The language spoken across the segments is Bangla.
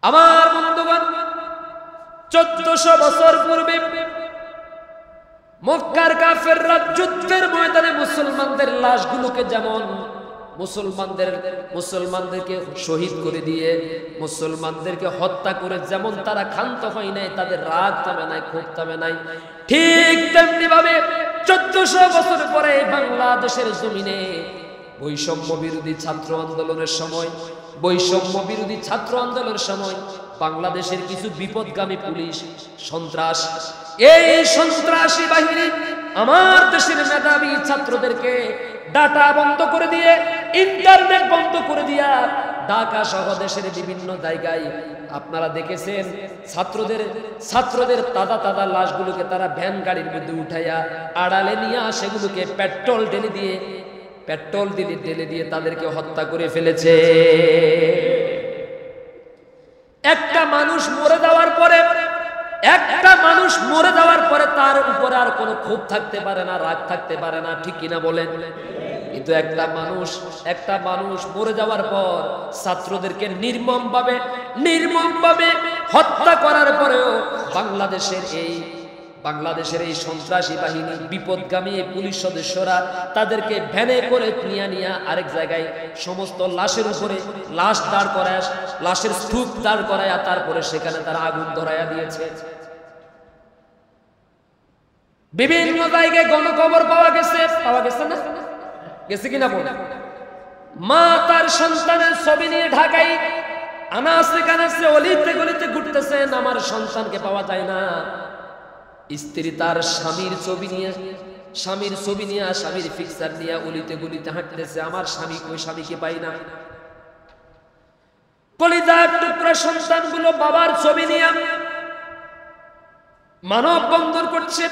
আমার বন্ধুগণ, 1400 বছর পূর্বে মক্কার কাফেররা যুদ্ধের ময়দানে মুসলমানদের লাশগুলোকে যেমন মুসলমানদেরকে শহীদ করে দিয়ে মুসলমানদেরকে হত্যা করে যেমন তারা ক্ষান্ত হয় নাই, তাদের রাগ থামে নাই, ক্ষোভ থামে নাই, ঠিক তেমনি ভাবে 1400 বছর পরে বাংলাদেশের জমিনে বৈষম্য বিরোধী ছাত্র আন্দোলনের সময় বাংলাদেশের কিছু বিপদগামী পুলিশ সন্ত্রাস, এই সন্ত্রাসী বাহিনী আমার দেশের মেধাবী ছাত্রদেরকে ডাটা বন্ধ করে দিয়ে, ইন্টারনেট বন্ধ করে দিয়া ঢাকা সহ দেশের বিভিন্ন জায়গায় আপনারা দেখেছেন ছাত্রদের তাজা লাশগুলোকে তারা ভ্যান গাড়ির মধ্যে উঠাইয়া আড়ালে নিয়ে সেগুলোকে পেট্রোল ঢেলে দিয়ে তাদেরকে হত্যা করে ফেলেছে। একটা মানুষ মরে যাওয়ার পরে তার উপরে আর কোনো ক্ষোভ থাকতে পারে না, রাগ থাকতে পারে না, ঠিক কিনা বলেন? কিন্তু একটা মানুষ মরে যাওয়ার পর ছাত্রদেরকে নির্মমভাবে হত্যা করার পরেও বাংলাদেশের এই সন্ত্রাসী বাহিনী, বিপদগামী পুলিশ সদস্যরা তাদেরকে ভ্যানে করে নিয়ে আরেক জায়গায় সমস্ত লাশের উপরে লাশ দাঁড় করায়, লাশের স্তূপ দাঁড় করায়, তারপরে সেখানে তারা আগুন ধরাইয়া দিয়েছে। বিভিন্ন জায়গায় গণকবর পাওয়া গেছে না? গেছে কিনা বল? মা তার সন্তানের ছবি নিয়ে ঢাকায় আনাচে অলিতে গলিতে ঘুরতেছেন, আমার সন্তানকে পাওয়া যায় না। স্ত্রী তার স্বামীর ছবি নিয়ে স্বামীর পিকচার নিয়ে অলিতে গলিতে হাঁটতেছে, আমার স্বামী কই, স্বামীকে পাই না। কলিজার টুকরা সন্তানগুলো বাবার ছবি নিয়ে মানববন্ধন করছে,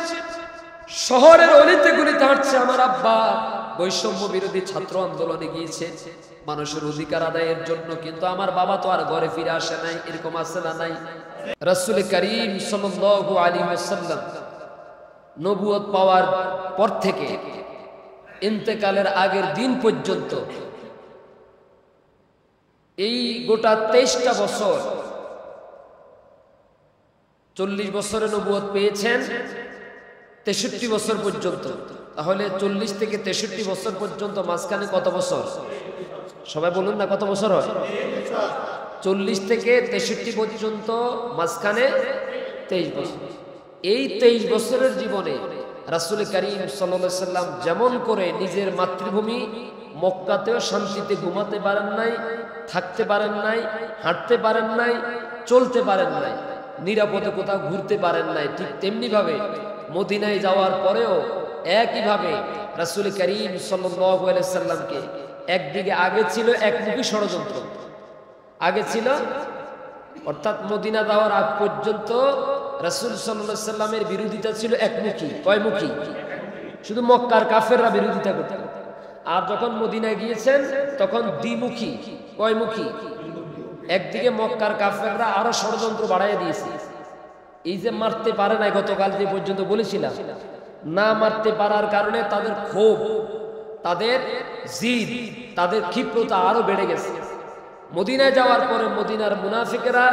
শহরের অলিতে গলিতে হাঁটছে, আমার আব্বা বৈষম্য বিরোধী ছাত্র আন্দোলনে গিয়েছে মানুষের অধিকার আদায়ের জন্য, কিন্তু আমার বাবা তো আর ঘরে ফিরে আসে নাই। এরকম আছে না নাই? রাসূল করিম সাল্লাল্লাহু আলাইহি ওয়াসাল্লাম নবুয়ত পাওয়ার পর থেকে ইন্তেকালের আগের দিন পর্যন্ত এই গোটা 23টা বছর, 40 বছরে নবুয়ত পেয়েছেন, 63 বছর পর্যন্ত। তাহলে 40 থেকে 63 বছর পর্যন্ত মাঝখানে কত বছর? সবাই বলুন না, কত বছর হয়? 40 থেকে 63 পর্যন্ত মাঝখানে 23 বছর। এই 23 বছরের জীবনে রাসূল করিম সাল্লাল্লাহু আলাইহি সাল্লাম যেমন করে নিজের মাতৃভূমি মক্কাতেও শান্তিতে ঘুমাতে পারেন নাই, থাকতে পারেন নাই, হাঁটতে পারেন নাই, চলতে পারেন নাই, নিরাপদে কোথাও ঘুরতে পারেন নাই, ঠিক তেমনি ভাবে মদিনায় যাওয়ার পরেও একইভাবে রাসূল করিম সাল্লাল্লাহু আলাইহি সাল্লামকে একদিকে আগে ছিল একমুখী ষড়যন্ত্র, অর্থাৎ মদিনা যাওয়ার আগ পর্যন্ত রাসূল সাল্লাল্লাহু আলাইহি সাল্লামের বিরোধিতা ছিল একমুখী। কয়মুখী? শুধু মক্কার কাফেররা বিরোধিতা করত, আর যখন মদিনায় গিয়েছেন তখন দ্বিমুখী। কয়মুখী? একদিকে মক্কার কাফেররা আরো ষড়যন্ত্র বাড়াইয়া দিয়েছে। এই যে মারতে পারে নাই, গতকাল যে পর্যন্ত বলেছিলাম, না মারতে পারার কারণে তাদের ক্ষোভ, তাদের জিদ, তাদের ক্ষিপ্রতা আরো বেড়ে গেছে। মদিনায় যাওয়ার পরে মদিনার মুনাফিকেরা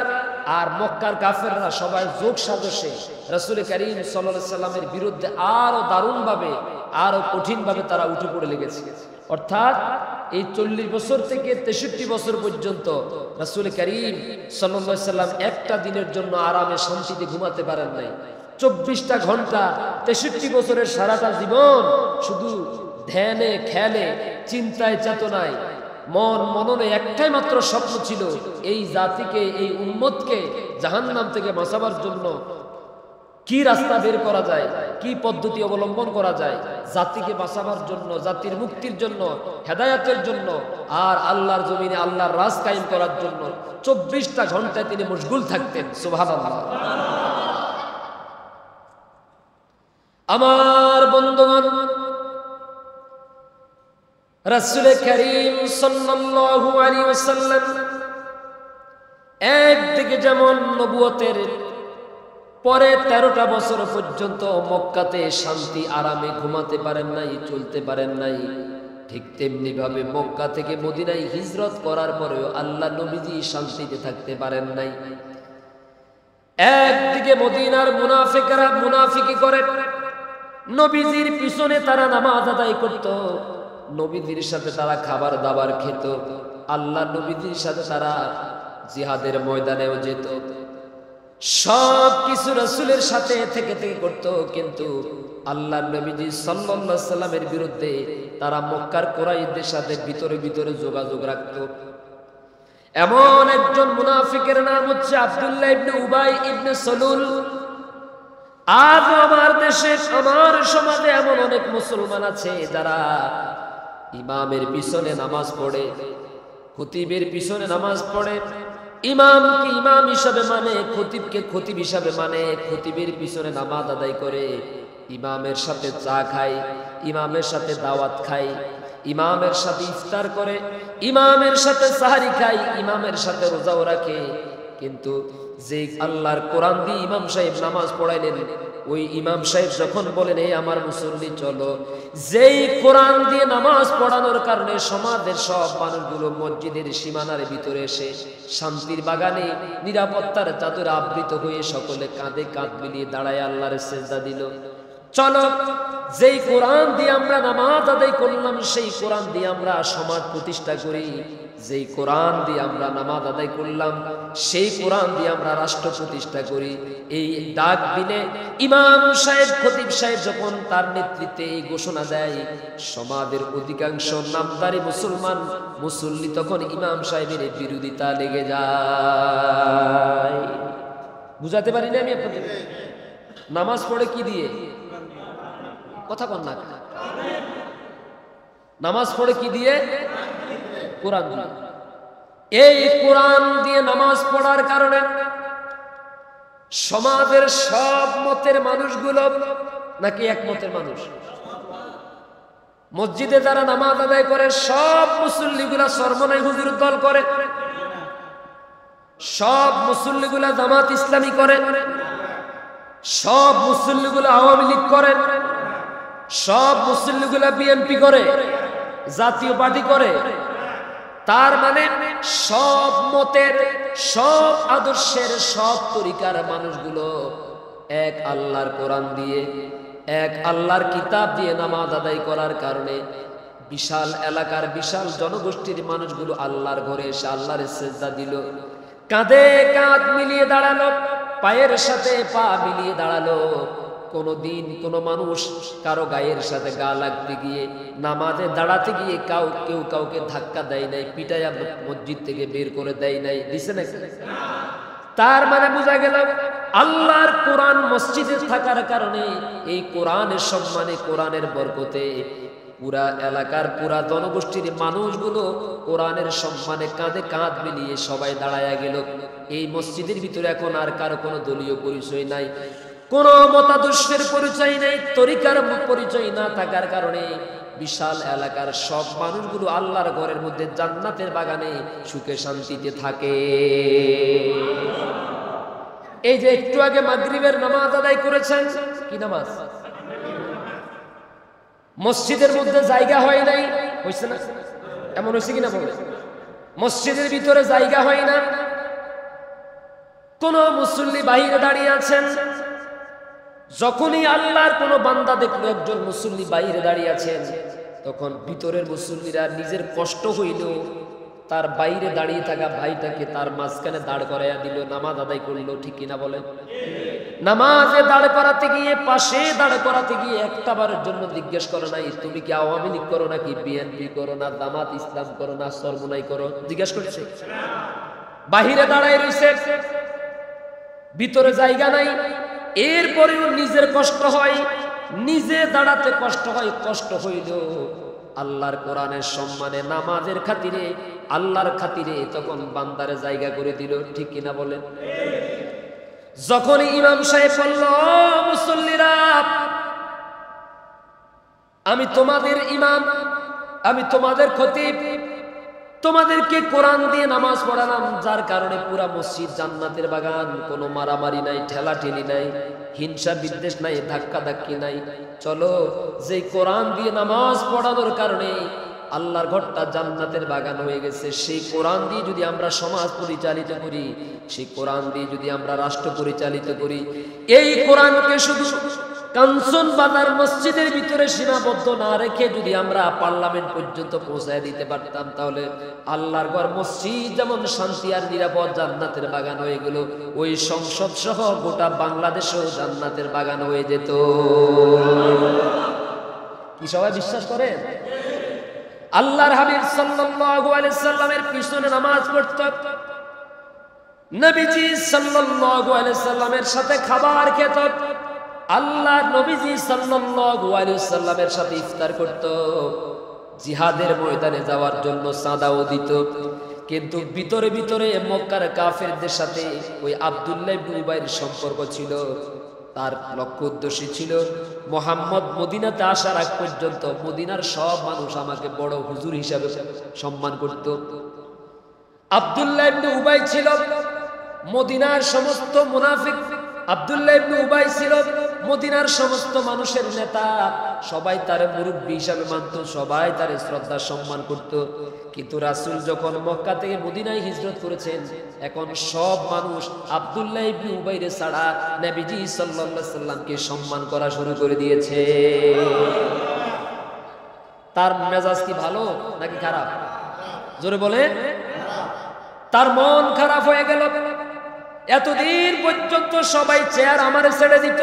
আর মক্কার কাফেররা সবাই যোগ সাজসে রাসূল করিম সাল্লাল্লাহু আলাইহি সাল্লামের বিরুদ্ধে আরো দারুণভাবে, আরো কঠিনভাবে তারা উঠে পড়ে লেগেছে। অর্থাৎ এই 40 বছর থেকে 63 বছর পর্যন্ত রাসূল করিম সাল্লাল্লাহু আলাইহি সাল্লাম একটা দিনের জন্য আরামে শান্তিতে ঘুমাতে পারেন নাই। 24টা ঘন্টা 63 বছরের সারাটা জীবন শুধু ধ্যানে, খেয়ালে, চিন্তায়, চেতনায়, মননে একটাই মাত্র স্বপ্ন ছিল, এই জাতিকে, এই উম্মতকে জাহান্নাম থেকে বাঁচাবার জন্য কি রাস্তা বের করা যায়, কি পদ্ধতি অবলম্বন করা যায়, জাতিকে বাঁচাবার জন্য, জাতির মুক্তির জন্য, হেদায়েতের জন্য, আর আল্লাহর জমিনে আল্লাহর রাজ কায়েম করার জন্য 24টা ঘন্টায় তিনি মশগুল থাকতেন। সুবহানাল্লাহ। আমার বন্ধুগণ, রাসূল করিম সাল্লাল্লাহু আলাইহি ওয়াসাল্লাম একদিকে যেমন নবুয়তের পরে 13টা বছর পর্যন্ত মক্কাতে শান্তি আরামে ঘুমাতে পারেন নাই, চলতে পারেন নাই, ঠিক তেমনি ভাবে মক্কা থেকে মদিনায় হিজরত করার পরেও আল্লাহ নবীজি শান্তিতে থাকতে পারেন নাই। একদিকে মদিনার মুনাফিকরা মুনাফিকি করে, নবীজির পিছনে তারা নামাজ আদায় করত, নবীজির সাথে তারা খাবার দাবার খেত, আল্লাহ নবীজির সাথে তারা জিহাদের ময়দানেও যেত, সব কিছু রাসূলের সাথে থেকে করত। কিন্তু আল্লাহ নবীজি সাল্লাল্লাহু আলাইহি সাল্লামের বিরুদ্ধে তারা মক্কার কুরাইশদের সাথে ভিতরে ভিতরে যোগাযোগ রাখত। এমন একজন মুনাফিকের নাম হচ্ছে আব্দুল্লাহ ইবনে উবাই ইবনে সলুল। আজ আমার দেশে, আমার সমাজে এমন অনেক মুসলমান আছে যারা ইমামের পিছনে নামাজ পড়ে, খতিবের পিছনে নামাজ পড়ে, ইমামকে ইমাম হিসাবে মানে, খতিবকে খতিব হিসাবে মানে, খতিবের পিছনে নামাজ আদায় করে, ইমামের সাথে চা খায়, ইমামের সাথে দাওয়াত খায়, ইমামের সাথে ইফতার করে, ইমামের সাথে সাহারি খায়, ইমামের সাথে রোজাও রাখে। কিন্তু যে আল্লাহর কোরআন দিয়ে ইমাম সাহেব নামাজ পড়াইলেন, ওই ইমাম সাহেব যখন বলেন এই আমার মুসল্লি চলো, যেই কোরআন দিয়ে নামাজ পড়ানোর কারণে সমাজের সব মানুষগুলো মসজিদের সীমানার ভিতরে এসে শান্তির বাগানে নিরাপত্তার চাদরে আবৃত হয়ে সকলে কাঁধে কাঁধ মিলিয়ে দাঁড়ায় আল্লাহর সেজদা দিল। চলো, যেই কোরআন দিয়ে আমরা নামাজ আদায় করলাম, সেই কোরআন দিয়ে আমরা সমাজ প্রতিষ্ঠা করি, যেই কোরআন দিয়ে আমরা নামাজ আদায় করলাম, সেই কোরআন দিয়ে আমরা রাষ্ট্র প্রতিষ্ঠা করি। এই ডাক দিনে ইমাম সাহেব, খতিব সাহেব যখন তার নেতৃত্বে এই ঘোষণা দেয়, সমাজের অধিকাংশ নামদারি মুসলমান মুসল্লি তখন ইমাম সাহেবের বিরোধিতা লেগে যায়। বুঝাতে পারি না আমি আপনাদের? নামাজ পড়ে কি দিয়ে? কথা বল না। নামাজ পড়ে কি দিয়ে? কোরআন দিয়ে। এই কোরআন দিয়ে নামাজ পড়ার কারণে সমাজের সব মতের মানুষগুলো, নাকি এক মতের মানুষ, মসজিদে যারা নামাজ আদায় করে সব মুসল্লিগুলা সরমনাই হুজুর দল করে, সব মুসল্লিগুলা জামাত ইসলামী করে, সব মুসল্লিগুলা আওয়ামী লীগ করে, সব মুসল্লিগুলা বিএনপি করে, জাতীয় পার্টি করে। তার মানে সব মতের, সব আদর্শের, সব তরিকার মানুষগুলো এক আল্লাহর কোরআন দিয়ে, এক আল্লাহর কিতাব দিয়ে নামাজ আদায় করার কারণে বিশাল এলাকার বিশাল জনগোষ্ঠীর মানুষগুলো আল্লাহর ঘরে এসে আল্লাহর সেজদা দিল, কাঁধে কাঁধ মিলিয়ে দাঁড়ালো, পায়ের সাথে পা মিলিয়ে দাঁড়ালো। কোনদিন কোনো মানুষ কারো গায়ের সাথে গা লাগতে গিয়ে, নামাজে দাঁড়াতে গিয়ে কেউ কাউকে ধাক্কা দেয় নাই, পিটাইয়া মসজিদ থেকে বের করে দেয় নাই, দিছে নাকি? তার মানে বোঝা গেল আল্লাহর কোরআন মসজিদে থাকার কারণে, এই কোরআনের সম্মানে, কোরআনের বরকতে পুরা এলাকার পুরা জনগোষ্ঠীর মানুষগুলো কোরআনের সম্মানে কাঁধে কাঁধ মিলিয়ে সবাই দাঁড়ায়া গেল। এই মসজিদের ভিতরে এখন আর কারো কোনো দলীয় পরিচয় নাই, কোনো মতাদর্শের পরিচয় নেই, তরিকার পরিচয় না থাকার কারণে বিশাল এলাকার সব মানুষগুলো আল্লাহর ঘরের মধ্যে জান্নাতের বাগানে সুখে শান্তিতে থাকে। এই যে একটু আগে মাগরিবের নামাজ আদায় করেছেন, কি নামাজ? মসজিদের মধ্যে জায়গা হয় নাই, হয়েছে না? এমন হয়েছে কিনা বলে? মসজিদের ভিতরে জায়গা হয় না, কোন মুসল্লি বাহিরে দাঁড়িয়ে আছেন। যখনই আল্লাহর কোন বান্দা দেখলো একজন মুসল্লি বাইরে দাঁড়িয়ে আছেন, তখন ভিতরের মুসল্লিরা নিজের কষ্ট হইল তার বাইরে দাঁড়িয়ে থাকা ভাইটাকে তার মাঝখানে দাঁড় করাইয়া দিল, নামাজ আদায় করলো। ঠিক কিনা বলেন? নামাজে দাঁড় করাতে গিয়ে, পাশে দাঁড় করাতে গিয়ে একটাবারের জন্য জিজ্ঞেস করো নাই তুমি কি আওয়ামী লীগ করো, নাকি বিএনপি করো, না জামাত ইসলাম করো, না সরমনাই করো? জিজ্ঞেস করছে। বাহিরে দাঁড়ায় রয়েছে, ভিতরে জায়গা নাই। এরপরেও নিজের কষ্ট হয়, নিজে দাঁড়াতে কষ্ট হয়, কষ্ট হইল আল্লাহর কোরআনের সম্মানে, নামাজের খাতিরে, আল্লাহর খাতিরে তখন বান্দারে জায়গা করে দিল। ঠিক কিনা বলেন? যখন ইমাম সাহেব বলল, মুসল্লিরা, আমি তোমাদের ইমাম, আমি তোমাদের খতিব, তোমাদেরকে কোরআন দিয়ে নামাজ পড়ালাম, যার কারণে পুরা মসজিদ জান্নাতের বাগান, কোনো মারামারি নাই, ঠেলাঠেলি নাই, হিংসা বিদ্বেষ নাই, ধাক্কা ধাক্কি নাই। চলো, যে কোরআন দিয়ে নামাজ পড়ানোর কারণে আল্লাহর ঘরটা জান্নাতের বাগান হয়ে গেছে। সেই কোরআন দিয়ে যদি আমরা সমাজ পরিচালিত করি, সেই কোরআন দিয়ে যদি আমরা রাষ্ট্র পরিচালিত করি, এই কোরআনকে শুধু কাঞ্চন বাজার মসজিদের ভিতরে সীমাবদ্ধ না রেখে যদি আমরা পার্লামেন্ট পর্যন্ত পৌঁছায় দিতে পারতাম, তাহলে আল্লাহর ঘর মসজিদ যেমন শান্তি আর নিরাপদ জান্নাতের বাগান হয়ে গেল, ওই সংসদ সহ গোটা বাংলাদেশও জান্নাতের বাগান হয়ে যেত। কি সবাই বিশ্বাস করেন? আল্লাহর হাবিব সাল্লাল্লাহু আলাইহি সাল্লামের পিছনে নামাজ পড়ত, নবীজি সাল্লাল্লাহু আলাইহি সাল্লামের সাথে খাবার খেত, আল্লাহর নবীজি সাল্লাল্লাহু আলাইহি সাল্লামের সাথে ইফতার করত, জিহাদের ময়দানে যাওয়ার জন্য চাঁদাও দিত। কিন্তু ভিতরে ভিতরে মক্কার কাফেরদের সাথে ওই আব্দুল্লাহ ইবনে উবাইর সম্পর্ক ছিল। তার লক্ষ্য উদ্দেশ্য ছিল মুহাম্মদ মদিনাতে আসার আগ পর্যন্ত মদিনার সব মানুষ আমাকে বড় হুজুর হিসাবে সম্মান করত। আব্দুল্লাহ ইবনে উবাই ছিল মদিনার সমস্ত মুনাফিক, আব্দুল্লাহ ইবনে উবাই ছিল মদিনার সমস্ত মানুষের নেতা, সবাই তার মুরব্বী হিসাবে মানত, সবাই তার শ্রদ্ধা সম্মান করত। কিন্তু রাসূল যখন মক্কা থেকে মদিনায় হিজরত করেছেন, এখন সব মানুষ আব্দুল্লাহ ইবনে উবাইরে ছাড়া নবীজি সাল্লাল্লাহু আলাইহি সাল্লামকে সম্মান করা শুরু করে দিয়েছে। তার মেজাজ কি ভালো নাকি খারাপ? জোরে বলে। তার মন খারাপ হয়ে গেল। এতদিন পর্যন্ত সবাই চেয়ার আমারে ছেড়ে দিত,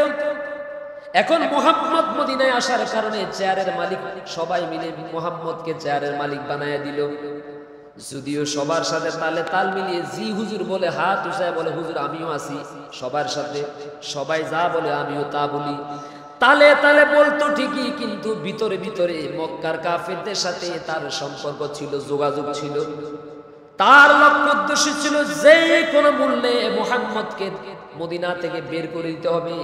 এখন মুহাম্মদ মদিনায় আসার কারণে চেয়ারের মালিক সবাই মিলে মুহাম্মদকে চেয়ারের মালিক বানায় দিল। যদিও সবার সাথে তালে তাল মিলিয়ে জি হুজুর বলে, হাত উঠায় বলে হুজুর আমিও আছি সবার সাথে, সবাই যা বলে আমিও তা বলি, তালে তালে বলতো ঠিকই, কিন্তু ভিতরে ভিতরে মক্কার কাফেরদের সাথে তার সম্পর্ক ছিল, যোগাযোগ ছিল। তার লক্ষ্য উদ্দেশ্য ছিল যে কোনো মূল্যে মুহাম্মদকে মদিনা থেকে বের করে দিতে হবে,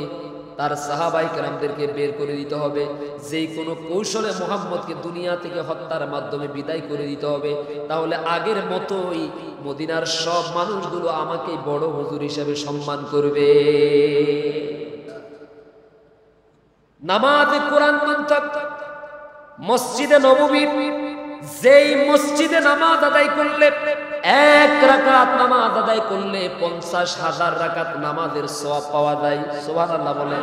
তার সাহাবায়ে কেরামদেরকে বের করে দিতে হবে, যে কোনো কৌশলে মুহাম্মদকে দুনিয়া থেকে হত্যার মাধ্যমে বিদায় করে দিতে হবে। তাহলে আগের মতোই মদিনার সব মানুষগুলো আমাকে বড় হুজুর হিসেবে সম্মান করবে। নামাজে কোরআন মানতাম, মসজিদে নববী, যেই মসজিদে নামাজ আদায় করলে, এক রাকাত নামাজ আদায় করলে 50,000 রাকাত নামাজের সওয়াব পাওয়া যায়। সুবহানাল্লাহ বলে।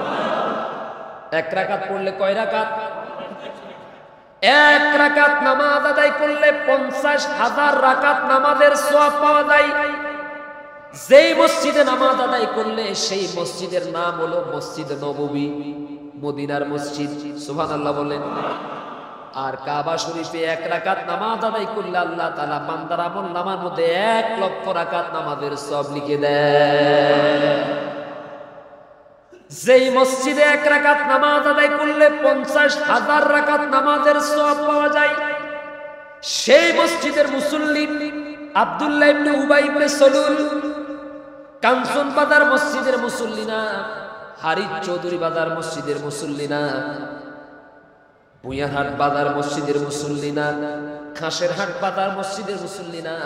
এক রাকাত পড়লে কয় রাকাত? এক রাকাত নামাজ আদায় করলে 50,000 রাকাত নামাজের সওয়াব পাওয়া যায়। যেই মসজিদে নামাজ আদায় করলে সেই মসজিদের নাম হলো মসজিদ নববী, মদিনার মসজিদ। সুবহানাল্লাহ বলেন। আর কাবা শরীফে এক রাকাত নামাজ আদায় করলে আল্লাহ তাআলা বান্দার আমলনামার মধ্যে 1,00,000 রাকাত নামাজের সওয়াব লিখে দেয়। যেই মসজিদে এক রাকাত নামাজ আদায় করলে 50,000 রাকাত নামাজের সওয়াব পাওয়া যায়, সেই মসজিদের মুসল্লি আব্দুল্লাহ ইবনে উবাই ইবনে সলুল কাঞ্চন বাজার মসজিদের মুসল্লি না, হারিস চৌধুরী বাজার মসজিদের মুসল্লি না, বুয়ারহাট বাজার মসজিদের মুসল্লি না, খাসের হাট বাজার মসজিদের মুসল্লি না,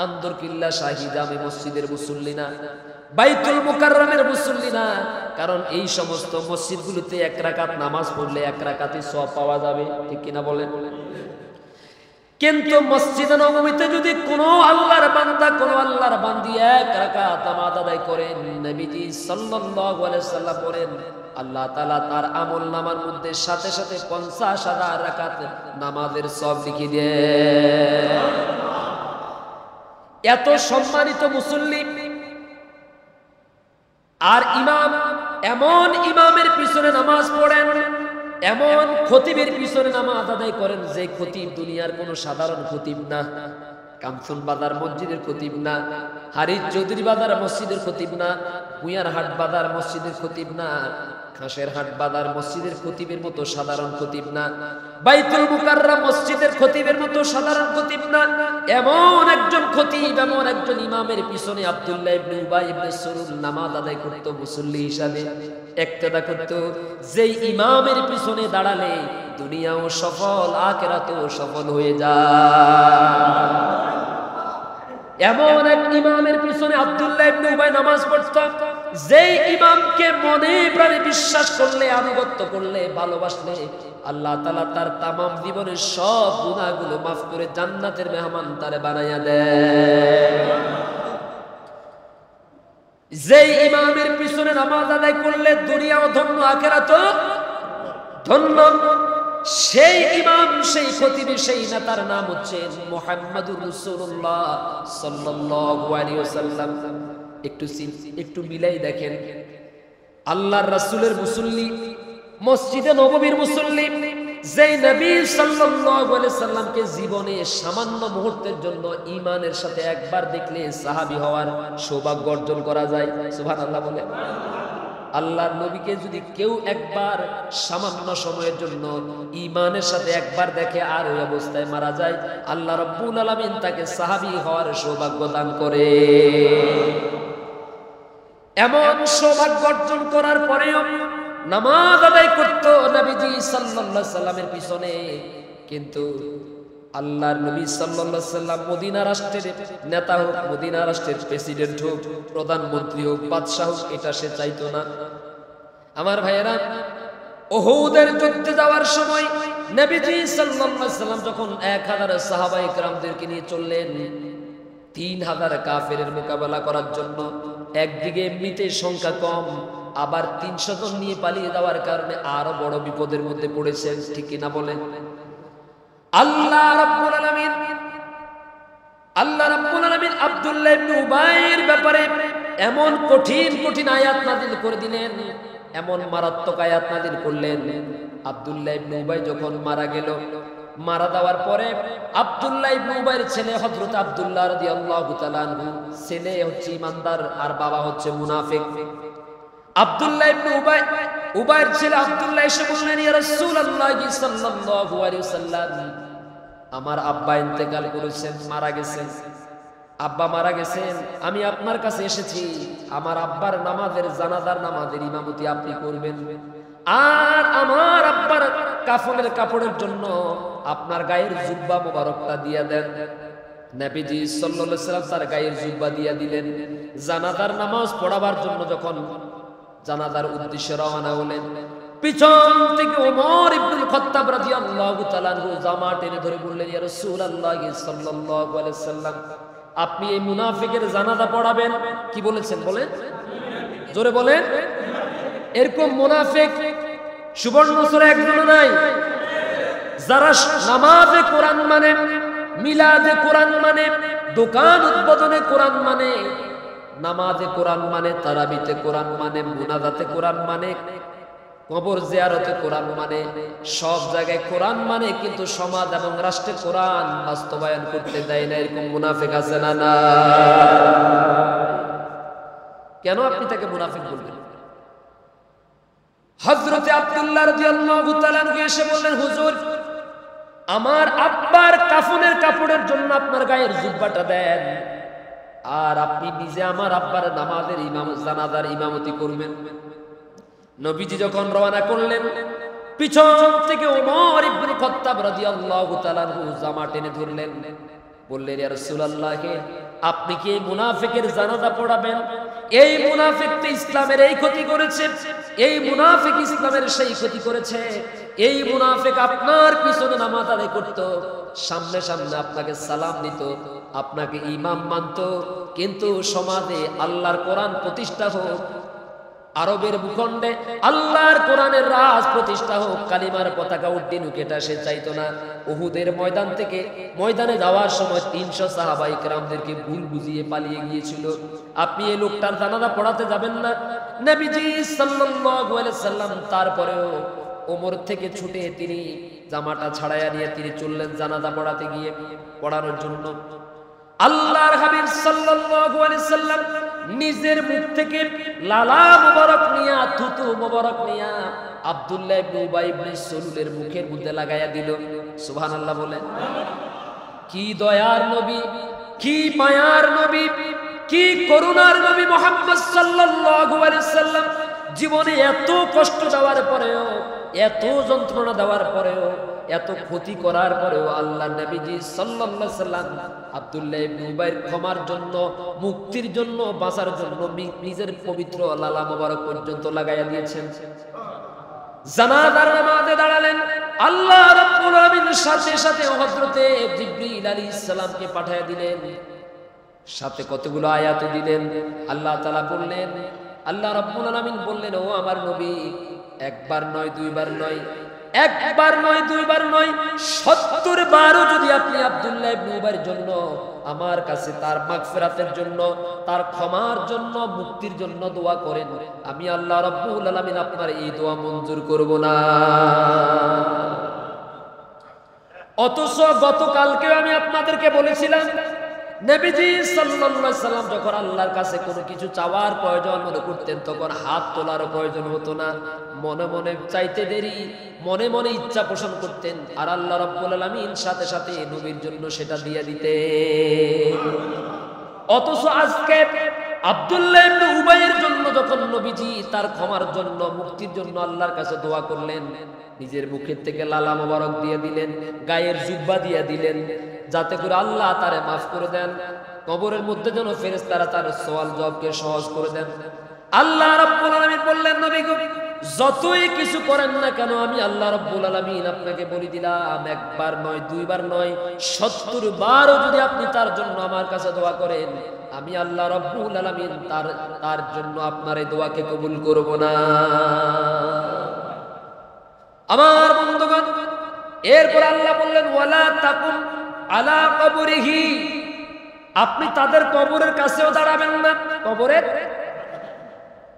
আন্দরকিল্লা শাহী জামে মসজিদের মুসল্লি না, বাইতুল মুকাররমের মুসল্লি না। কারণ এই সমস্ত মসজিদগুলোতে এক রাকাত নামাজ পড়লে এক রাকাতে সওয়াব পাওয়া যাবে, ঠিক কিনা বলেন? কিন্তু মসজিদে নববীতে যদি কোনো আল্লাহর বান্দা, কোনো আল্লাহর বান্দি এক রাকাত নামাজ আদায় করেন, নবীজি সাল্লাল্লাহু আলাইহি সাল্লাম বলেন আল্লাহ তাআলা তার আমলনামার মধ্যে সাথে সাথে 50,000 রাকাত নামাজের সওয়াব লিখে দেন। এত সম্মানিত মুসল্লি আর ইমাম, এমন ইমামের পিছনে নামাজ পড়েন, এমন খতিবের পিছনে নামাজ আদায় করেন যে খতিব দুনিয়ার কোনো সাধারণ খতিব না, কামসুন বাজার মসজিদের খতিব না, হারিস চৌধুরী বাজার মসজিদের খতিব না, বুয়ারহাট বাজার মসজিদের খতিব না, খাসের হাট বাজার মসজিদের খতিবের মতো সাধারণ খতিব না, বাইতুল মুকাররম মসজিদের খতিবের মতো সাধারণ খতিব না। এমন একজন খতিব, এমন একজন ইমামের পিছনে আব্দুল্লাহ ইবনে উবাই ইবনে সলুল নামাজ আদায় করত মুসল্লি হিসাবে, ইক্তেদা করত। যেই ইমামের পিছনে দাঁড়ালে দুনিয়াও সফল, আখিরাতও সফল হয়ে যায়। এমন এক ইমামের পিছনে আব্দুল্লাহ ইবনে উবাই নামাজ পড়ত, যেই ইমামকে মনে প্রাণে বিশ্বাস করলে, আনুগত্য করলে, ভালোবাসলে আল্লাহ তাআলা তার তামাম জীবনের সব গুনাহগুলো মাফ করে জান্নাতের মেহমান তারে বানাইয়া দেয়। যেই ইমামের পিছনে নামাজ আদায় করলে দুনিয়াও ধন্য আখিরাতও ধন্য, সেই ইমাম, সেই খতিব, সেই নেতার নাম হচ্ছে মুহাম্মাদুর রাসূলুল্লাহ সাল্লাল্লাহু আলাইহি ওয়াসাল্লাম। একটু মিলাই দেখেন, আল্লাহর রাসূলের মুসল্লি, মসজিদে নববীর মুসল্লি, যেই নবী সাল্লাল্লাহু আলাইহি সাল্লামকে জীবনে সামান্য মুহূর্তের জন্য ঈমানের সাথে একবার দেখলে সাহাবী হওয়ার সৌভাগ্য অর্জন করা যায়। সুবহানাল্লাহ বলে। আল্লাহর নবীকে যদি কেউ একবার সামান্য সময়ের জন্য ঈমানের সাথে একবার দেখে আর ওই অবস্থায় মারা যায়, আল্লাহ রাব্বুল আলামিন তাকে সাহাবী হওয়ার সৌভাগ্য দান করে। এমন সৌভাগ্য অর্জন করার পরেও নামাজ আদায় করত নবীজি সাল্লাল্লাহু আলাইহি সাল্লামের পিছনে। কিন্তু আল্লাহর নবী সাল্লাল্লাহু আলাইহি সাল্লাম মদিনা রাষ্ট্রের নেতা হোক, মদিনা রাষ্ট্রের প্রেসিডেন্ট হোক, প্রধানমন্ত্রী হোক, বাদশাহ হোক, এটা সে চাইতো না। আমার ভাইয়েরা, উহুদের যুদ্ধে যাওয়ার সময় নবীজি সাল্লাল্লাহু আলাইহি সাল্লাম যখন 1000 সাহাবায়ে কেরামদেরকে নিয়ে চললেন 3000 কাফেরের মোকাবেলা করার জন্য, একদিকে এমনিতে সংখ্যা কম, আবার 300 জন নিয়ে পালিয়ে যাওয়ার কারণে আরো বড় বিপদের মধ্যে পড়েছেন, ঠিক কিনা বলেন? আল্লাহ রাব্বুল আলামিন আব্দুল্লাহ ইবনে উবাইর ব্যাপারে এমন কঠিন আয়াত নাযিল করে দিলেন, এমন মারাত্মক আয়াত নাযিল করলেন। আব্দুল্লাহ ইবনে উবাই যখন মারা গেল, মারা যাওয়ার পরে আব্দুল্লাহ ইবনে উবাইর ছেলে হযরত আব্দুল্লাহ রাদিয়াল্লাহু তাআলা আনহু, ছেলে হচ্ছে ইমানদার আর বাবা হচ্ছে মুনাফিক। আব্দুল্লাহ ইবনে উবাইর ছেলে আব্দুল্লাহ এসে বললেন, ইয়া রাসূলুল্লাহ সাল্লাল্লাহু আলাইহি ওয়াসাল্লাম, আমার আব্বা ইন্তেকাল করেছেন, মারা গেছেন, আব্বা মারা গেছেন, আমি আপনার কাছে এসেছি, আমার আব্বার নামাজের, জানাজার নামাজের ইমামতি আপনি করবেন, আর আমার আব্বার কাফনের কাপড়ের জন্য আপনার গায়ের জুব্বা মোবারকটা দিয়ে দেন। নবীজি সাল্লাল্লাহু আলাইহি ওয়াসাল্লাম তার গায়ের জুব্বা দিয়ে দিলেন। জানাজার নামাজ পড়াবার জন্য যখন জানাজার উদ্দেশ্যে রওনা হলেন, পিছন থেকে ওমর ইবনুল খাত্তাব রাদিয়াল্লাহু তাআলা আনহু জামা টেনে ধরে বললেন, ইয়া রাসূলুল্লাহ সাল্লাল্লাহু আলাইহি ওয়াসাল্লাম, আপনি এই মুনাফিকের জানাজা পড়াবেন। কি বলেছেন বলেন, জোরে বলেন। এরকম মুনাফিক সুবর্ণ সূরা একজনও নাই, যারা নামাজে কোরআন মানে, মিলাদে কোরআন মানে, দোকান উদ্বোধনে কোরআন মানে, নামাজে কোরআন মানে, তারাবিতে কোরআন মানে, মুনাজাতে কোরআন মানে, কবর জিয়ারতে কোরআন মানে, সব জায়গায় কোরআন মানে, কিন্তু সমাজ এবং রাষ্ট্রে কোরআন বাস্তবায়ন করতে দেয় না। এরকম মুনাফিক আছে না? না। কেন আপনি তাকে মুনাফিক বলবেন? হযরতে আব্দুল্লাহ রাদিয়াল্লাহু তাআলা এসে বললেন, হুজুর, আমার আব্বার কাফনের কাপড়ের জন্য আপনার গায়ের জুব্বাটা দেন, আর আপনি নিজে আমার আব্বার নামাজের জানাজার ইমামতি করবেন। নবীজি যখন রওনা করলেন, পিছন থেকে ওমর ইবনে খাত্তাব রাদিয়াল্লাহু তাআলা আনহু জামা টেনে ধরলেন, বললেন, ইয়া রাসূলুল্লাহ, আপনি কি এই মুনাফিকের জানাজা পড়াবেন? এই মুনাফিক তো ইসলামের এই ক্ষতি করেছে, এই মুনাফিক ইসলামের সেই ক্ষতি করেছে, এই মুনাফিক আপনার পিছনে নামাজ আদায় করত, সামনে সামনে আপনাকে সালাম দিত, আপনাকে ইমাম মানত, কিন্তু সমাজে আল্লাহর কোরআন প্রতিষ্ঠা হোক, আরবের ভূখণ্ডে আল্লাহর কোরআনের রাজ প্রতিষ্ঠা হোক, কালিমার পতাকা উড্ডীন, এটা সে চাইতো না। উহুদের ময়দান থেকে ময়দানে যাওয়ার সময় 300 সাহাবায়ে কেরামদেরকে ভুল বুঝিয়ে পালিয়ে গিয়েছিল। আপনি এই লোকটার জানাজা পড়াতে যাবেন না? নবীজি সাল্লাল্লাহু আলাইহি সাল্লাম তারপরেও ওমর থেকে ছুটে তিনি জামাটা ছাড়াইয়া নিয়ে তিনি চললেন জানাজা পড়াতে গিয়ে, পড়ানোর জন্য। আল্লাহর হাবিব সাল্লাল্লাহু আলাইহি সাল্লাম নিজের মুখ থেকে লালা মোবারক নিয়া, থুতু মোবারক নিয়া আব্দুল্লাহ ইবনে উবাই ইবনে সালুলের মুখের মধ্যে লাগাইয়া দিল। সুবহানাল্লাহ বলেন। কি দয়ার নবী, কি মায়ার নবী, কি করুণার নবী মুহাম্মদ সাল্লাল্লাহু আলাইহি সাল্লাম। জীবনে এত কষ্ট দেওয়ার পরেও, এত যন্ত্রণা দেওয়ার পরেও, এত ক্ষতি করার পরেও আল্লাহ নবীজি সাল্লাল্লাহু আলাইহি সাল্লাম আব্দুল্লাহ ইবনে উবাইর ক্ষমার জন্য, মুক্তির জন্য, বাঁচার জন্য নিজের পবিত্র লালা মোবারক পর্যন্ত লাগাইয়া দিয়েছেন। জানাজার নামাজে দাঁড়ালেন। আল্লাহ রাব্বুল আলামিন সাথে সাথে হযরতে জিবরিল আলাইহিস সালামকে পাঠিয়ে দিলেন, সাথে কতগুলো আয়াত দিলেন। আল্লাহ তাআলা বললেন, আল্লাহ রাব্বুল আলামিন বললেন, ও আমার নবী, একবার নয় দুইবার নয়, একবার নয় দুইবার নয়, ৭০ বারও যদি আপনি আব্দুল্লাহ ইবনে উবাইর জন্য আমার কাছে তার মাগফিরাতের জন্য, তার ক্ষমার জন্য, মুক্তির জন্য দোয়া করেন, আমি আল্লাহ রাব্বুল আলামিন আপনার এই দোয়া মঞ্জুর করব না। অথচ গতকালকে আমি আপনাদেরকে বলেছিলাম, নবীজি সাল্লাল্লাহু আলাইহি সাল্লাম যখন আল্লাহর কাছে কোনো কিছু চাওয়ার প্রয়োজন মনে করতেন, তখন হাত তোলার প্রয়োজন হতো না, মনে মনে চাইতে দেরি, মনে মনে ইচ্ছা পোষণ করতেন, আর আল্লাহ রাব্বুল আলামিন সাথে সাথে নবীর জন্য সেটা দিয়ে দিতেন। অথচ আজকে আব্দুল্লাহ ইবনে উবাইয়ের জন্য যখন নবীজি তার ক্ষমার জন্য, মুক্তির জন্য আল্লাহর কাছে দোয়া করলেন, নিজের মুখের থেকে লালা মোবারক দিয়ে দিলেন, গায়ের জুব্বা দিয়ে দিলেন, যাতে করে আল্লাহ তারে মাফ করে দেন, কবরের মধ্যে যেন ফেরেশতারা তার সওয়াল জবাবকে সহজ করে দেন। আল্লাহ রাব্বুল আলামিন বললেন, নবী গো, যতই কিছু করেন না কেন, আমি আল্লাহ রাব্বুল আলামিন আপনাকে বলে দিলাম, একবার নয় দুইবার নয়, ৭০ বারও যদি আপনি তার জন্য আমার কাছে দোয়া করেন, আমি আল্লাহ রাব্বুল আলামিন তার জন্য আপনার এই দোয়াকে কবুল করব না। আমার বন্ধুগণ, এরপর আল্লাহ বললেন, ওয়ালা তাকুম আলা কবরিহি, আপনি তাদের কবরের কাছেও দাঁড়াবেন না, কবরের,